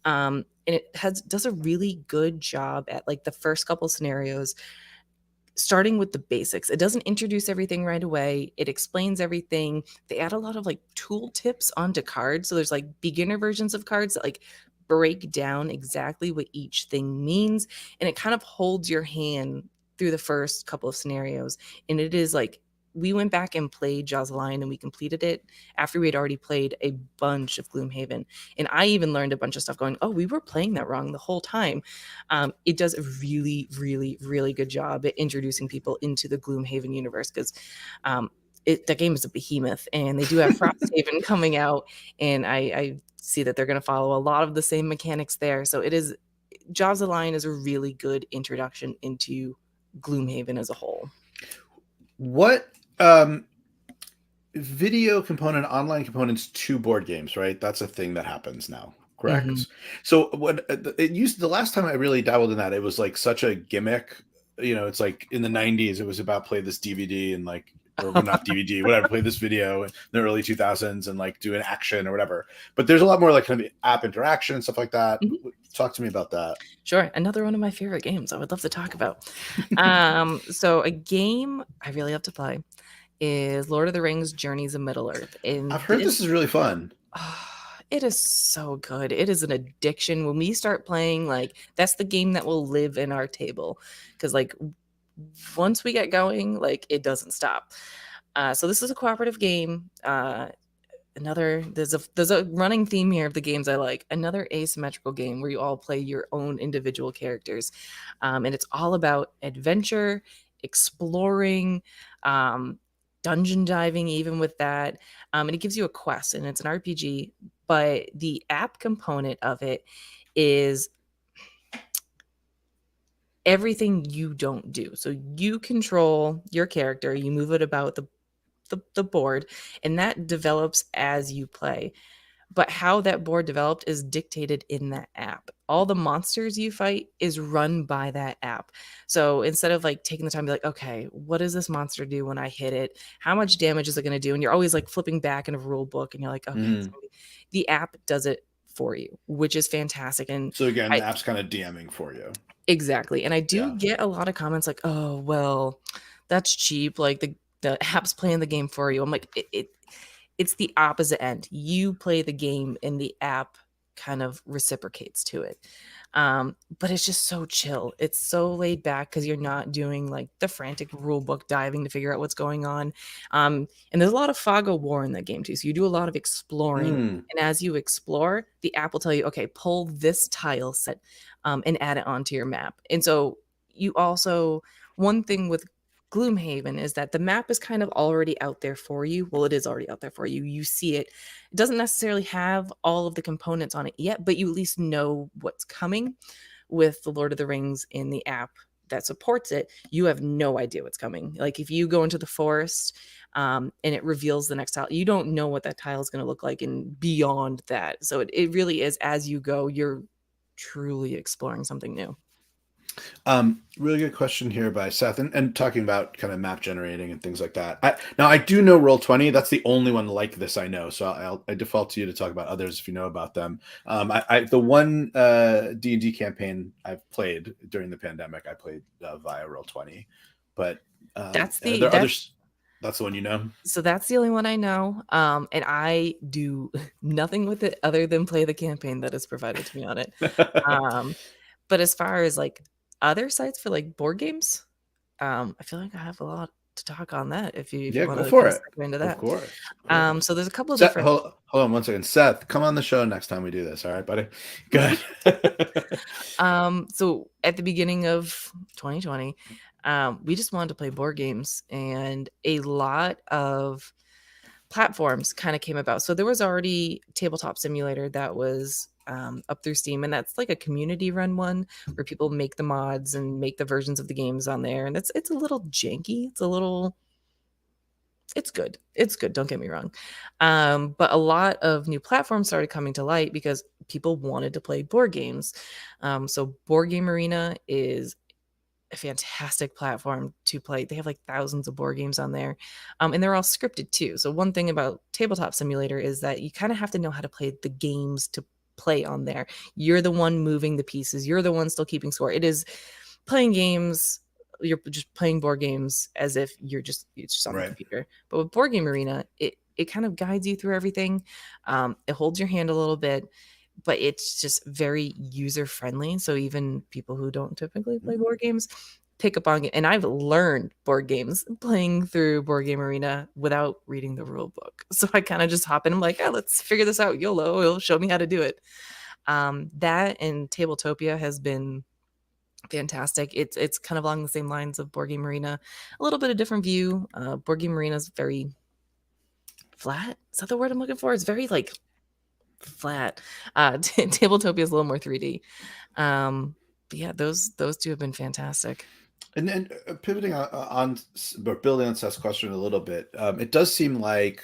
And it does a really good job at like the first couple scenarios, starting with the basics. It doesn't introduce everything right away. It explains everything. They add a lot of like tool tips onto cards. So there's like beginner versions of cards that like break down exactly what each thing means. And it kind of holds your hand through the first couple of scenarios. And it is like, we went back and played Jaws of the Lion and we completed it after we had already played a bunch of Gloomhaven. And I even learned a bunch of stuff going, oh, we were playing that wrong the whole time. It does a really, really, really good job at introducing people into the Gloomhaven universe because that game is a behemoth, and they do have Frosthaven coming out, and I see that they're going to follow a lot of the same mechanics there. So it is, Jaws of the Lion is a really good introduction into Gloomhaven as a whole. What video component, online components to board games, right? That's a thing that happens now, Mhm. correct? So what it used the last time I really dabbled in that, it was like such a gimmick. You know, it's like in the 90s, it was about play this DVD and like, or well, not DVD, whatever, play this video in the early 2000s and like do an action or whatever. But there's a lot more like kind of app interaction and stuff like that. Mhm. Talk to me about that. Sure. Another one of my favorite games I would love to talk about. So a game I really love to play is Lord of the Rings: Journeys of Middle Earth. And I've heard this is really fun. it is so good. It is an addiction. When we start playing, like, that's the game that will live in our table, because like once we get going, like, it doesn't stop. So this is a cooperative game. There's a running theme here of the games I like. Another asymmetrical game where you all play your own individual characters, and it's all about adventure, exploring, dungeon diving, even with that. And it gives you a quest, and it's an RPG. But the app component of it is everything you don't do. So you control your character, you move it about the board, and that develops as you play. But how that board developed is dictated in that app. All the monsters you fight is run by that app. So instead of like taking the time to be like, okay, what does this monster do when I hit it? How much damage is it going to do? And you're always like flipping back in a rule book, and you're like, okay, the app does it for you, which is fantastic. And So again, the app's kind of DMing for you. exactly. And I do get a lot of comments like, oh, well, that's cheap. Like the app's playing the game for you. I'm like, it's the opposite end. You play the game and the app kind of reciprocates to it. But it's just so chill. It's so laid back because you're not doing like the frantic rule book diving to figure out what's going on. And there's a lot of fog of war in that game too. So you do a lot of exploring. And as you explore, the app will tell you, okay, pull this tile set and add it onto your map. And so you also, one thing with Gloomhaven is that the map is kind of already out there for you. Well, it is already out there for you. You see it. It doesn't necessarily have all of the components on it yet, but you at least know what's coming. With the Lord of the Rings in the app that supports it, you have no idea what's coming. Like if you go into the forest and it reveals the next tile, you don't know what that tile is going to look like and beyond that. So it really is, as you go, you're truly exploring something new. Really good question here by Seth, and talking about kind of map generating and things like that. I do know Roll20. That's the only one like this I know. So I default to you to talk about others if you know about them. The one D&D campaign I've played during the pandemic, I played via Roll20. But That's there are others. That's the one you know. So that's the only one I know. And I do nothing with it other than play the campaign that is provided to me on it. But as far as like other sites for like board games, I feel like I have a lot to talk on that if you want go to for it. into that. Of course. So there's a couple of Seth, different. hold on one second. Seth, come on the show next time we do this. All right, buddy. Good. So at the beginning of 2020, we just wanted to play board games, and a lot of platforms kind of came about. So there was already Tabletop Simulator that was up through Steam, and that's like a community run one where people make the mods and make the versions of the games on there. And it's a little janky. It's good. It's good. Don't get me wrong. But a lot of new platforms started coming to light because people wanted to play board games. So Board Game Arena is a fantastic platform to play. They have like thousands of board games on there. And they're all scripted too. So one thing about Tabletop Simulator is that you kind of have to know how to play the games to play on there. You're the one moving the pieces. You're the one still keeping score. It is playing games. You're just playing board games as if it's just on the computer. But with Board Game Arena, it kind of guides you through everything. It holds your hand a little bit, but it's just very user friendly. So even people who don't typically play board games pick up on it. And I've learned board games playing through Board Game Arena without reading the rule book. So I kind of just hop in. I'm like, let's figure this out. YOLO, it'll show me how to do it. That and Tabletopia has been fantastic. It's kind of along the same lines of Board Game Arena, a little bit of different view. Board Game Arena is very flat. Is that the word I'm looking for? It's very like flat. Tabletopia is a little more 3D. But yeah, those two have been fantastic. And then pivoting on but building on Seth's question a little bit, it does seem like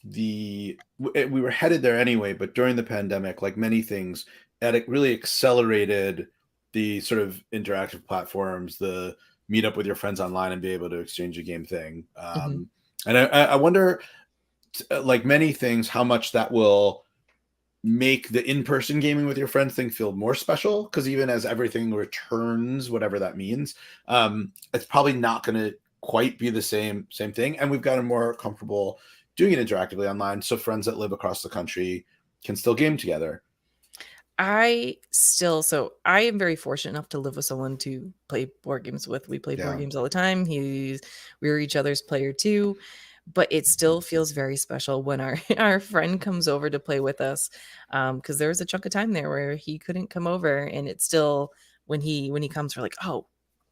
we were headed there anyway, but during the pandemic, like many things, it really accelerated the sort of interactive platforms, the meet up with your friends online and be able to exchange a game thing. And I wonder, like many things, how much that will make the in-person gaming with your friends thing feel more special, because even as everything returns, whatever that means, it's probably not going to quite be the same thing, and we've gotten more comfortable doing it interactively online, so friends that live across the country can still game together. I am very fortunate enough to live with someone to play board games with. We play board Yeah. games all the time. We're each other's player too, but it still feels very special when our our friend comes over to play with us. Because there was a chunk of time there where he couldn't come over, and it's still when he comes, we're like, oh,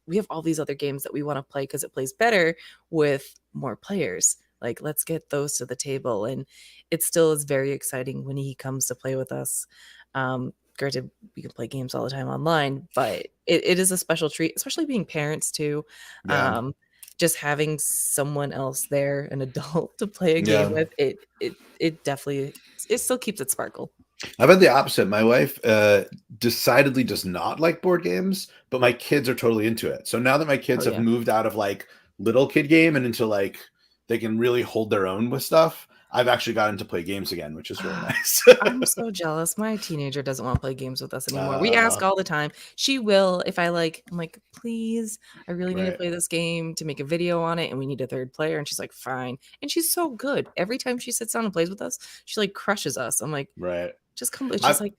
we have all these other games that we want to play because it plays better with more players. Like, let's get those to the table, and it still is very exciting when he comes to play with us. Granted, we can play games all the time online, but it is a special treat, especially being parents too. Yeah. Just having someone else there, an adult to play a game Yeah. with, it definitely it still keeps it sparkle. I've had the opposite. My wife decidedly does not like board games, but my kids are totally into it. So now that my Oh kids have yeah. moved out of like little kid game and into like they can really hold their own with stuff, I've actually gotten to play games again, which is really nice. I'm so jealous. My teenager doesn't want to play games with us anymore. We uh, ask all the time. She will if I'm like, please, I really need to right, play this game to make a video on it, and we need a third player. And she's like, fine. And she's so good. Every time she sits down and plays with us, she like crushes us. I'm like, right. just come. It's just I've like,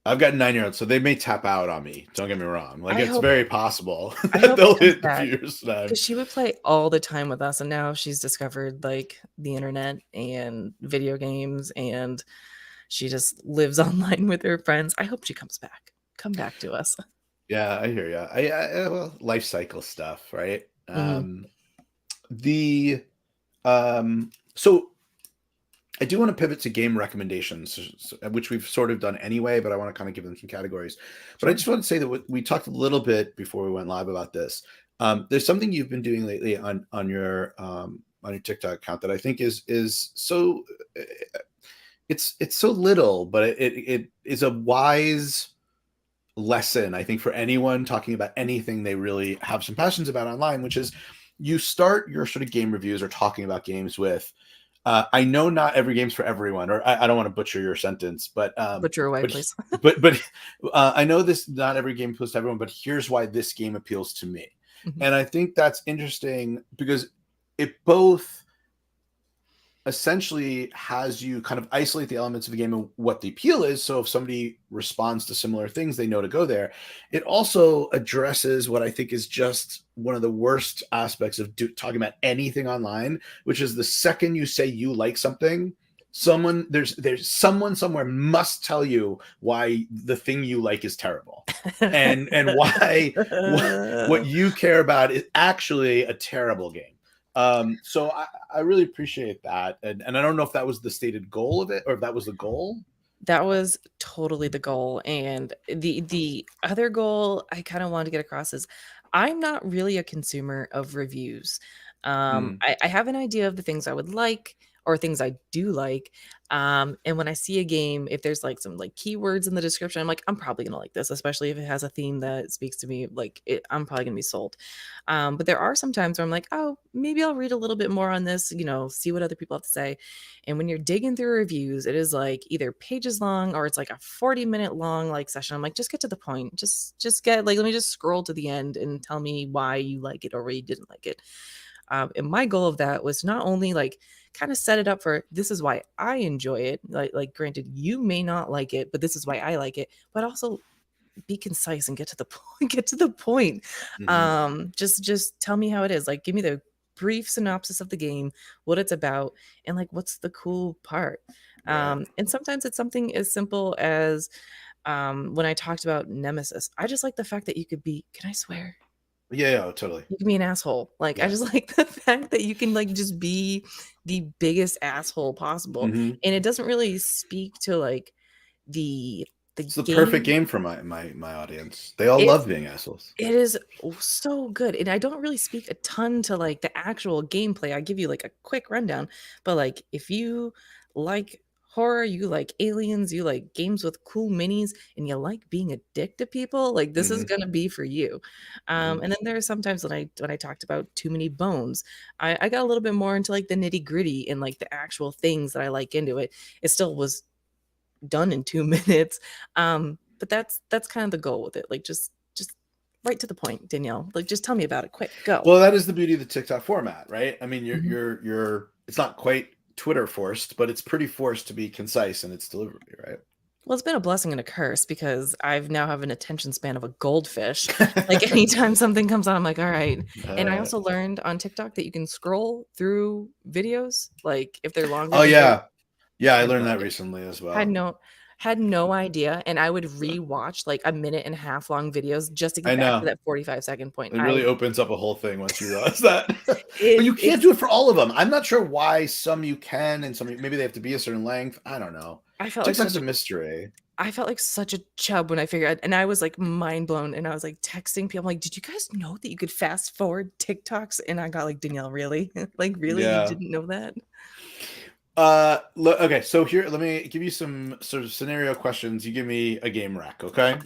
I've got 9-year-olds, so they may tap out on me. Don't get me wrong. Like I it's hope very possible I that hope he they'll comes hit the few back years time. because she would play all the time with us, and now she's discovered like the internet and video games, and she just lives online with her friends. I hope she comes back. Come back to us. Yeah, I hear you. Well, life cycle stuff, right? Mhm. The so I do want to pivot to game recommendations, which we've sort of done anyway, but I want to kind of give them some categories. But I Sure. just want to say that we talked a little bit before we went live about this. There's something you've been doing lately on your TikTok account that I think is so it's so little, but it is a wise lesson, I think, for anyone talking about anything they really have some passions about online, which is you start your sort of game reviews or talking about games with, I know not every game's for everyone, or I don't want to butcher your sentence, Butcher away, but please. but I know this not every game appeals to everyone, but here's why this game appeals to me, Mhm. and I think that's interesting because it both essentially has you kind of isolate the elements of the game and what the appeal is. So if somebody responds to similar things, they know to go there. It also addresses what I think is just one of the worst aspects of talking about anything online, which is the second you say you like something, there's someone somewhere must tell you why the thing you like is terrible. And why what you care about is actually a terrible game. So I really appreciate that. And I don't know if that was the stated goal of it or if that was the goal. That was totally the goal, and the other goal I kinda wanted to get across is I'm not really a consumer of reviews. Mm, I have an idea of the things I would like or things I do like, and when I see a game, if there's, like, some, like, keywords in the description, I'm like, "I'm probably gonna like this," especially if it has a theme that speaks to me, like, I'm probably gonna be sold. But there are some times where I'm like, "Oh, maybe I'll read a little bit more on this, see what other people have to say." And when you're digging through reviews, it is like either pages long or it's like a 40-minute long like session. I'm like, just get to the point. Just get like let me just scroll to the end and tell me why you like it or why you didn't like it. And my goal of that was not only like kind of set it up for this is why I enjoy it. Like granted, you may not like it, but this is why I like it. But also be concise and get to the point. Get to the point. mhm. Just tell me how it is. Like give me the brief synopsis of the game, what it's about, and like what's the cool part. Right. And sometimes it's something as simple as when I talked about Nemesis. I just like the fact that you could be. Can I swear? Yeah, yeah, totally. You can be an asshole. Like I Yeah. just like the fact that you can like just be the biggest asshole possible, Hmm. and it doesn't really speak to like the the It's the perfect game. game for my audience. They all It love being assholes. It is so good, and I don't really speak a ton to, like, the actual gameplay. I give you, like, a quick rundown, but, like, if you like horror, you like aliens, you like games with cool minis, and you like being a dick to people, like, this is Hmm. gonna be for you. Hmm. And then there are sometimes when I talked about Too Many Bones, I got a little bit more into, like, the nitty-gritty and, like, the actual things that I like into it. It still was done in 2 minutes, but that's kind of the goal with it, like, just right to the point, Danielle. Like, just tell me about it. Quick, go. Well, that is the beauty of the TikTok format, right? I mean, Mhm. you're it's not quite Twitter forced, but it's pretty forced to be concise in its delivery, right? Well, it's been a blessing and a curse because I've now have an attention span of a goldfish. Like anytime something comes on, I'm like, all right. And I Uh, also learned on TikTok that you can scroll through videos, like if they're longer oh than 30. yeah, I Had no learned that idea. recently as Had well. no had no idea. And I would rewatch like a minute and a half long videos just to I get back to know. that 45-second point. It really opens up a whole thing once you realize that. But you can't It's do it for all of them. I'm not sure why some you can and some maybe they have to be a certain length. I don't know. I felt like TikTok's such a a mystery. I felt like such a chub when I figured out, and I was like mind blown. And I was like texting people, I'm like, did you guys know that you could fast forward TikToks? And I got like, Danielle, really? Like, really? You Yeah. didn't know that? Okay, so here let me give you some sort of scenario questions. You give me a game rack, okay?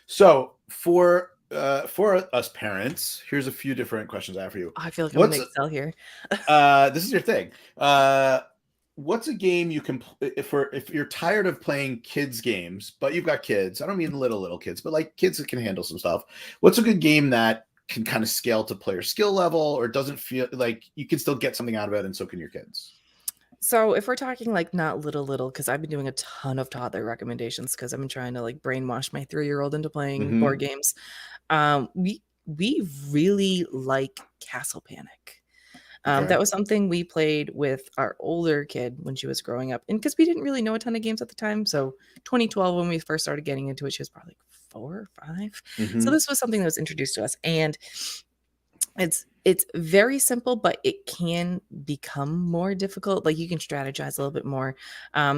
So for us parents, here's a few different questions I have for you. Oh, I feel like I'm gonna What's excel here. this is your thing. What's a game you can if you're tired of playing kids games, but you've got kids. I don't mean little kids, but like kids that can handle some stuff. What's a good game that can kind of scale to player skill level or doesn't feel like you can still get something out of it and so can your kids? So if we're talking like not little, because I've been doing a ton of toddler recommendations because I've been trying to like brainwash my 3-year-old into playing board Mm-hmm. games. We really like Castle Panic. Okay. That was something we played with our older kid when she was growing up, and because we didn't really know a ton of games at the time. So 2012, when we first started getting into it, she was probably like 4 or 5. So Mm-hmm. this was something that was introduced to us, and it's very simple, but it can become more difficult. Like you can strategize a little bit more.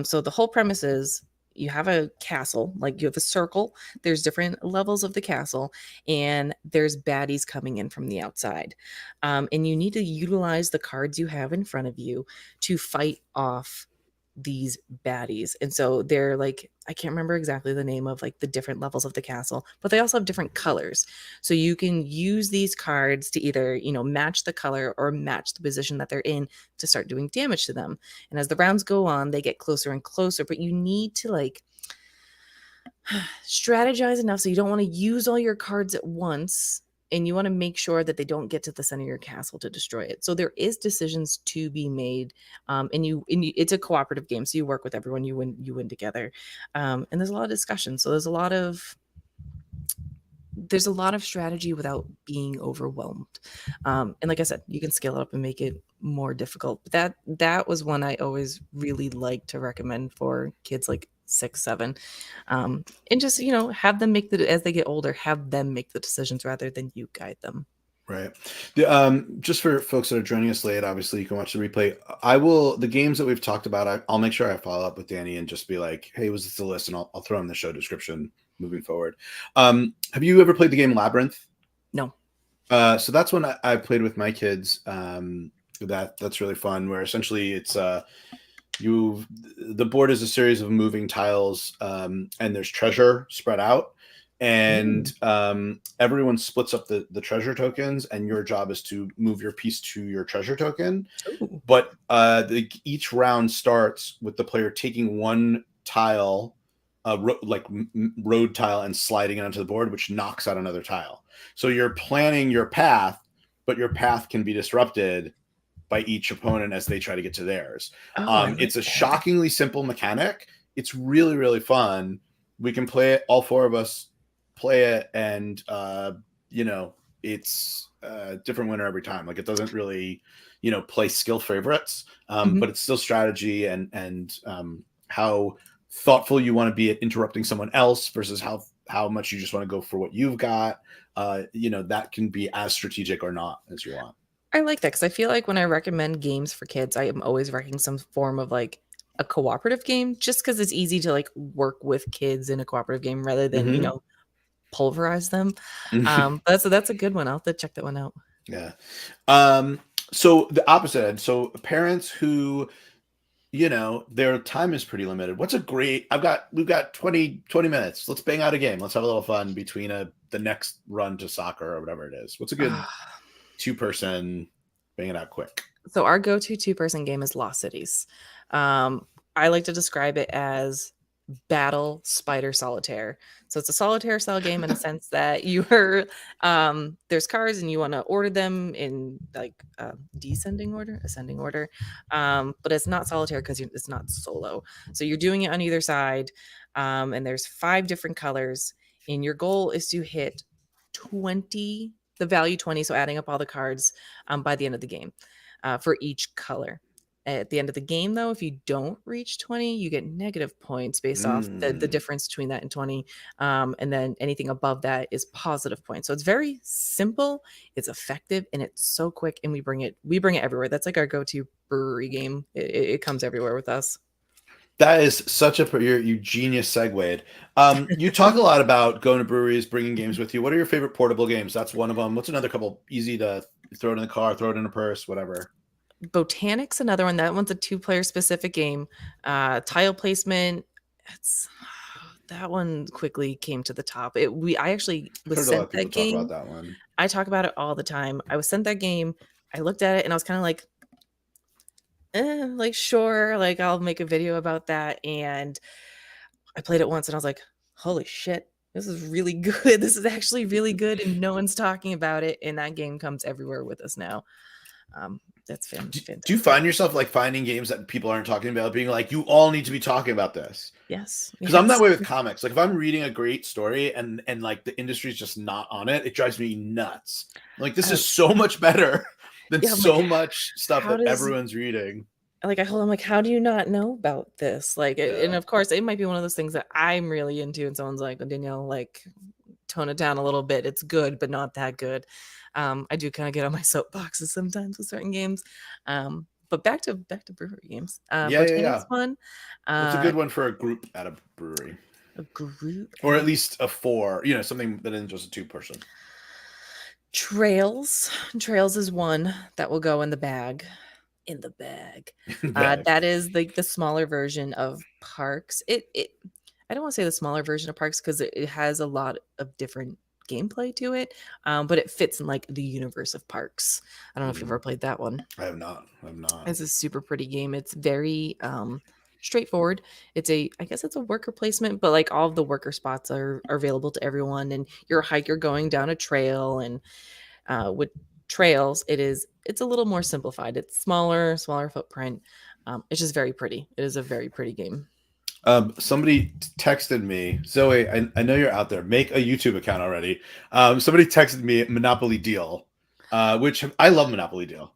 So the whole premise is you have a castle, like you have a circle. There's different levels of the castle, and there's baddies coming in from the outside. And you need to utilize the cards you have in front of you to fight off these baddies. And so they're like, I can't remember exactly the name of like the different levels of the castle, but they also have different colors. So you can use these cards to either, match the color or match the position that they're in to start doing damage to them. And as the rounds go on, they get closer and closer, but you need to like strategize enough so you don't want to use all your cards at once, and you want to make sure that they don't get to the center of your castle to destroy it. So there is decisions to be made, it's a cooperative game, so you work with everyone, you win together, and there's a lot of discussion. So there's a lot of strategy without being overwhelmed. And like I said, you can scale it up and make it more difficult. But that was one I always really like to recommend for kids like 6, 7. And just, have them as they get older, have them make the decisions rather than you guide them. Right. Just for folks that are joining us late, obviously you can watch the replay. The games that we've talked about, I'll make sure I follow up with Dani and just be like, hey, was this the list? And I'll throw in the show description moving forward. Have you ever played the game Labyrinth? No. So that's one I played with my kids. That's really fun, where essentially it's the board is a series of moving tiles, and there's treasure spread out, and everyone splits up the treasure tokens, and your job is to move your piece to your treasure token. Ooh. But each round starts with the player taking one tile, road tile, and sliding it onto the board, which knocks out another tile. So you're planning your path, but your path can be disrupted by each opponent as they try to get to theirs. Oh, I like It's a that. shockingly simple mechanic. It's really, really fun. We can play it, all four of us play it, and it's a different winner every time. Like it doesn't really, play skill favorites, but it's still strategy and how thoughtful you want to be at interrupting someone else versus how much you just want to go for what you've got. That can be as strategic or not as you want. I like that because I feel like when I recommend games for kids, I am always recommending some form of like a cooperative game, just because it's easy to like work with kids in a cooperative game rather than Mm-hmm. pulverize them. That's a good one. I'll have to check that one out. Yeah. So the opposite end. So parents who, their time is pretty limited. We've got 20 minutes. Let's bang out a game. Let's have a little fun between the next run to soccer or whatever it is. What's a good two-person bang it out quick? So our go-to two-person game is Lost Cities. I like to describe it as Battle Spider Solitaire. So it's a solitaire style game in a sense that you're there's cards and you want to order them in like descending order, ascending order. But it's not solitaire because it's not solo. So you're doing it on either side. And there's 5 different colors. And your goal is to hit 20, the value 20. So adding up all the cards by the end of the game for each color. At the end of the game, though, if you don't reach 20, you get negative points based off the difference between that and 20. And then anything above that is positive points. So it's very simple, it's effective, and it's so quick. And we bring it everywhere. That's like our go-to brewery game. It comes everywhere with us. That is such a you genius segued. You talk a lot about going to breweries, bringing games with you. What are your favorite portable games? That's one of them. What's another couple easy to throw it in the car, throw it in a purse, whatever? Botanic's another one. That one's a 2-player specific game. Tile placement. It's that one quickly came to the top. I actually was Heard a lot of sent people that talk game. about that one. I talk about it all the time. I was sent that game. I looked at it and I was kind of like sure, like I'll make a video about that. And I played it once and I was like, holy shit, this is really good. This is actually really good, and no one's talking about it. And that game comes everywhere with us now. That's fantastic. Do you find yourself like finding games that people aren't talking about, being like, you all need to be talking about this? Yes. Because I'm that way with comics. Like if I'm reading a great story and like the industry's just not on it, it drives me nuts. Like this is so much better than so much stuff that everyone's reading. Like I'm like, how do you not know about this? Like, and of course, it might be one of those things that I'm really into, and someone's like, Danielle, like, tone it down a little bit. It's good, but not that good. I do kind of get on my soapboxes sometimes with certain games. But back to brewery games. Yeah. Fun. What's a good one for a group at a brewery? A group, or at least a 4. You know, something that isn't just a 2-person. Trails is one that will go in the bag. That is like the smaller version of Parks. I don't want to say the smaller version of Parks because it has a lot of different gameplay to it, but it fits in like the universe of Parks. I don't know if you've ever played that one. I have not. It's a super pretty game. It's very straightforward. I guess it's a worker placement, but like all of the worker spots are available to everyone, and you're a hiker going down a trail, and with trails it's a little more simplified. It's smaller footprint. It's just very pretty. It is a very pretty game. Somebody texted me, Zoe, I know you're out there, make a YouTube account already. Somebody texted me Monopoly Deal, which I love Monopoly Deal.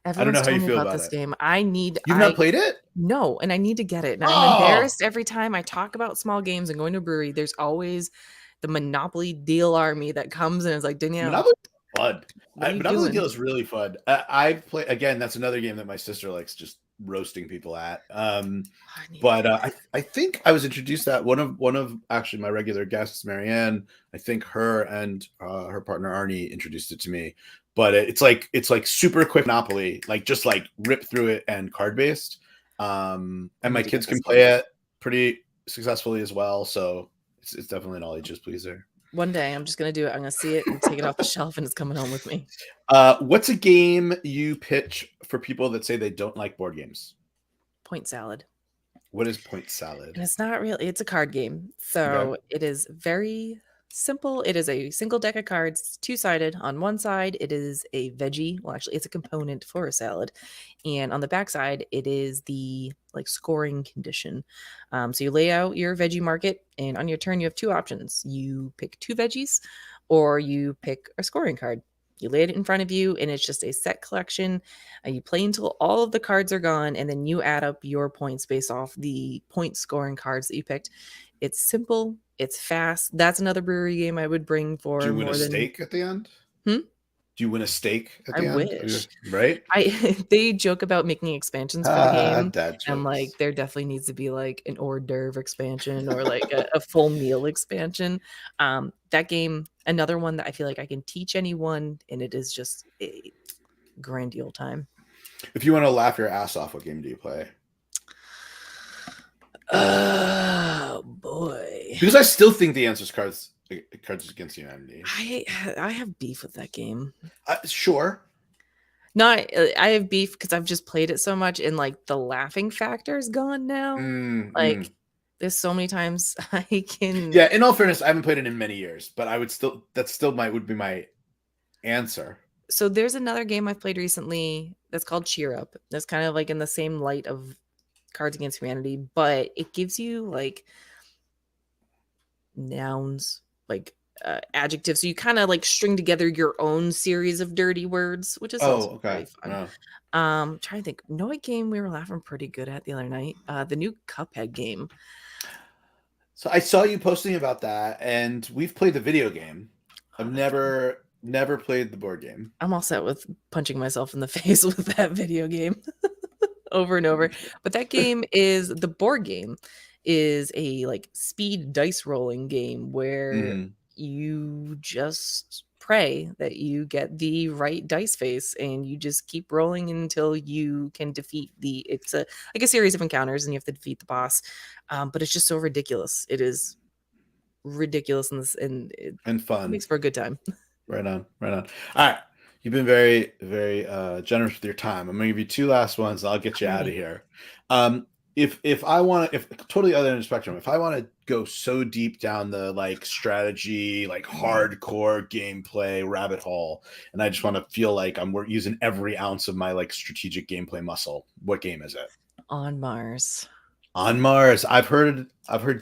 I don't know how you feel about this game. You've not played it? No, and I need to get it. And I'm embarrassed every time I talk about small games and going to a brewery. There's always the Monopoly Deal army that comes and is like, Danielle, Monopoly fun. Monopoly Deal is really fun. I play again. That's another game that my sister likes just roasting people at. I think I was introduced to that one of actually my regular guests, Marianne. I think her and her partner Arnie introduced it to me. But it's like super quick Monopoly, like just like rip through it and card based. And my kids can play it pretty successfully as well. So it's definitely an all ages pleaser. One day I'm just going to do it. I'm going to see it and take it off the shelf, and it's coming home with me. What's a game you pitch for people that say they don't like board games? Point Salad. What is Point Salad? And it's not really, it's a card game. So It is very simple. It is a single deck of cards, 2-sided. On one side, it is a veggie. Well, actually, it's a component for a salad. And on the back side, it is the like scoring condition. So you lay out your veggie market, and on your turn, you have 2 options. You pick 2 veggies, or you pick a scoring card. You lay it in front of you, and it's just a set collection. You play until all of the cards are gone, and then you add up your points based off the point scoring cards that you picked. It's simple. It's fast. That's another brewery game I would bring for. Do you win a steak at the end? Do you win a steak at the end? I wish. Right? They joke about making expansions for the game. And like there definitely needs to be like an hors d'oeuvre expansion or like a full meal expansion. That game, another one that I feel like I can teach anyone, and it is just a grand old time. If you want to laugh your ass off, what game do you play? Oh boy. Because I still think the answer is Cards Against Humanity. I have beef with that game. Sure. No, I have beef because I've just played it so much, and like the laughing factor is gone now. There's so many times I can. Yeah, in all fairness, I haven't played it in many years, but I would still would be my answer. So there's another game I've played recently that's called Cheer Up. That's kind of like in the same light of Cards Against Humanity, but it gives you like nouns, like adjectives. So you kind of like string together your own series of dirty words, which is also Okay. pretty fun. Wow. Trying to think. Know what game we were laughing pretty good at the other night? The new Cuphead game. So I saw you posting about that, and we've played the video game. I've never played the board game. I'm all set with punching myself in the face with that video game over and over. But that game is the board game is a like speed dice rolling game where you just pray that you get the right dice face and you just keep rolling until you can defeat it's a like a series of encounters and you have to defeat the boss. But it's just so ridiculous. It is ridiculous and And fun. makes for a good time. Right on. All right. You've been very, very generous with your time. I'm gonna give you two last ones, and I'll get you out of here. If I want to, if totally other end of the spectrum, if I want to go so deep down the like strategy, like hardcore gameplay rabbit hole, and I just want to feel like I'm using every ounce of my like strategic gameplay muscle, what game is it? On Mars. On Mars. I've heard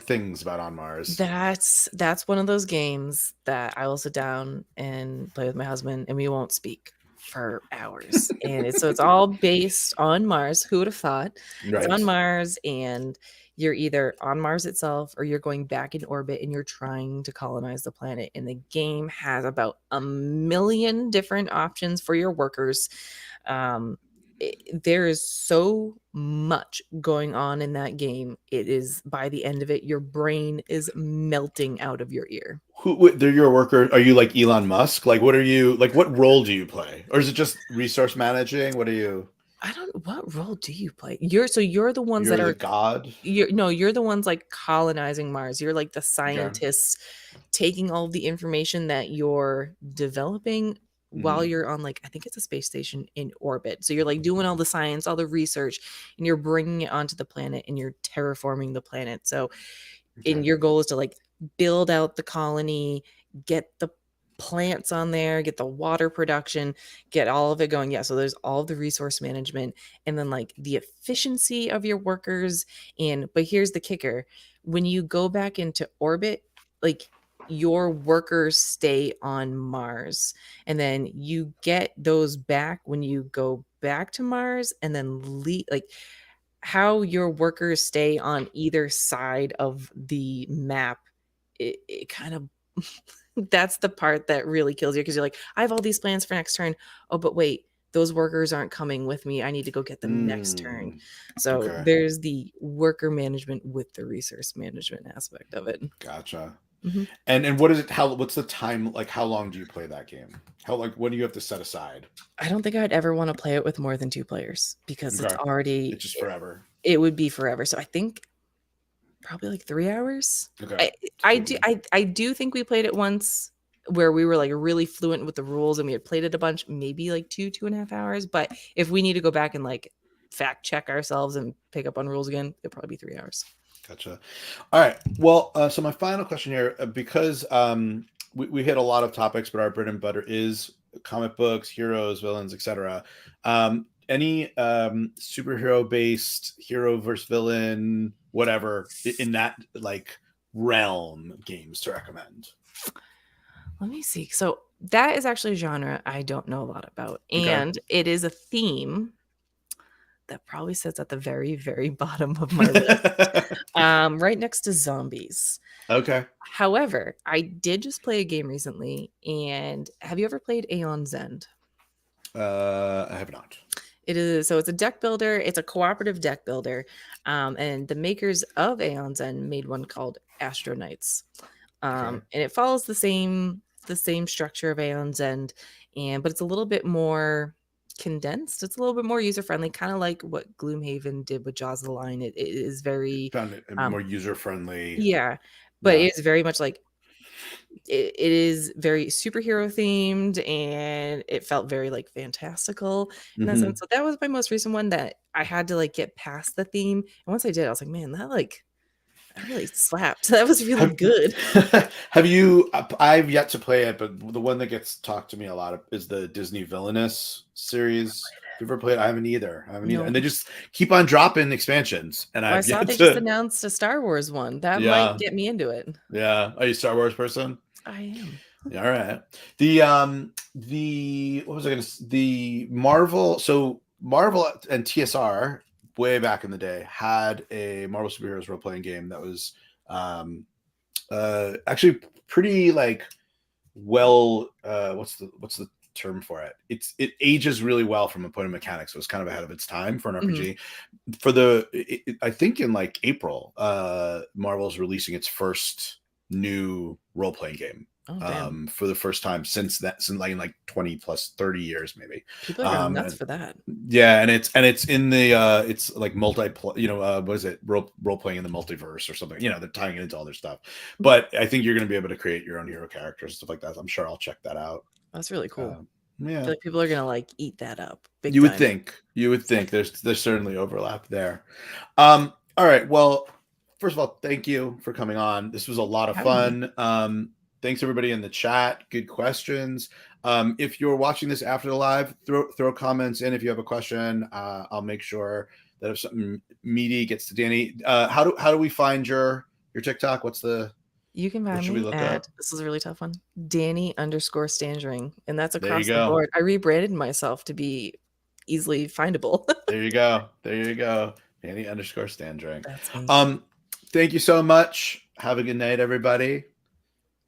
things about On Mars. That's one of those games that I will sit down and play with my husband and we won't speak for hours. And it's all based on Mars. Who would have thought? Right. It's on Mars and you're either on Mars itself or you're going back in orbit and you're trying to colonize the planet. And the game has about 1 million different options for your workers. There is so much going on in that game. It is by the end of it, your brain is melting out of your ear. They're your worker? Are you like Elon Musk? Like, what are you like? What role do you play, or is it just resource managing? What are you? I don't. What role do you play? You're the ones You're that are the god. You're the ones like colonizing Mars. You're like the scientists taking all of the information that you're developing while you're on like I think it's a space station in orbit. So you're like doing all the science, all the research, and you're bringing it onto the planet and you're terraforming the planet. So, and your goal is to like build out the colony, get the plants on there, get the water production, get all of it going. Yeah, so there's all of the resource management and then like the efficiency of your workers. But here's the kicker. When you go back into orbit, like your workers stay on Mars and then you get those back when you go back to Mars and then like how your workers stay on either side of the map. It kind of that's the part that really kills you because you're like, I have all these plans for next turn. Oh, but wait, those workers aren't coming with me. I need to go get them next turn. So there's the worker management with the resource management aspect of it. Gotcha. And what is it? What's the time? Like, how long do you play that game? What do you have to set aside? I don't think I'd ever want to play it with more than 2 players because it's just forever. It would be forever. So I think probably like 3 hours. Okay. I do think we played it once where we were like really fluent with the rules and we had played it a bunch, maybe like 2.5 hours. But if we need to go back and like fact check ourselves and pick up on rules again, it'd probably be 3 hours. Gotcha. All right. Well, so my final question here, because we hit a lot of topics, but our bread and butter is comic books, heroes, villains, etc. Any superhero based hero versus villain, whatever in that like realm games to recommend? Let me see. So that is actually a genre I don't know a lot about. And it is a theme that probably sits at the very, very bottom of my list. Right next to zombies. Okay. However, I did just play a game recently. And have you ever played Aeon's End? I have not. It is, so it's a deck builder. It's a cooperative deck builder. And the makers of Aeon's End made one called Astro Knights. And it follows the same structure of Aeon's End, but it's a little bit more condensed. It's a little bit more user friendly, kind of like what Gloomhaven did with Jaws of the Lion. It is very found it more user friendly. Yeah, but it's very much like it is very superhero themed, and it felt very like fantastical in that sense. So that was my most recent one that I had to like get past the theme. And once I did, I was like, man, that That really slapped. That was really Have, good. have you? I've yet to play it, but the one that gets talked to me a lot is the Disney Villainous series. Have you ever played? I haven't either. No. And they just keep on dropping expansions, and Well, I I've saw yet they just to. announced a Star Wars one. That might Yeah, get me into it. yeah. Are you a Star Wars person? I am. Yeah, all right. The what was I going to? The Marvel. So Marvel and TSR way back in the day had a Marvel superheroes role playing game that was actually pretty like well what's the term for it, it ages really well from a point of mechanics, so it's kind of ahead of its time for an RPG. For I think in like April Marvel's releasing its first new role-playing game. Oh, damn. For the first time since like 20 plus 30 years maybe. People are going nuts And for that. yeah, and it's in the it's like what is it, role playing in the multiverse or something, they're tying it into all their stuff. But I think you're going to be able to create your own hero characters and stuff like that. I'm sure I'll check that out. That's really cool. I Yeah, feel like people are gonna like eat that up big you would time. think there's certainly overlap there. All right, well, first of all, thank you for coming on. This was a lot of Having me. fun. Thanks everybody in the chat. Good questions. If you're watching this after the live, throw comments in if you have a question. I'll make sure that if something meaty gets to Dani. How do we find your TikTok? You can find me at, this is a really tough one, Dani_Standring, and that's across the board. I rebranded myself to be easily findable. There you go. Dani_Standring. That's me. Thank you so much. Have a good night, everybody.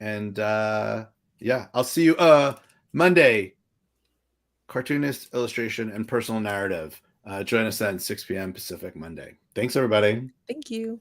And yeah, I'll see you Monday. Cartoonist, illustration, and personal narrative. Join us then 6 p.m. Pacific Monday. Thanks, everybody. Thank you.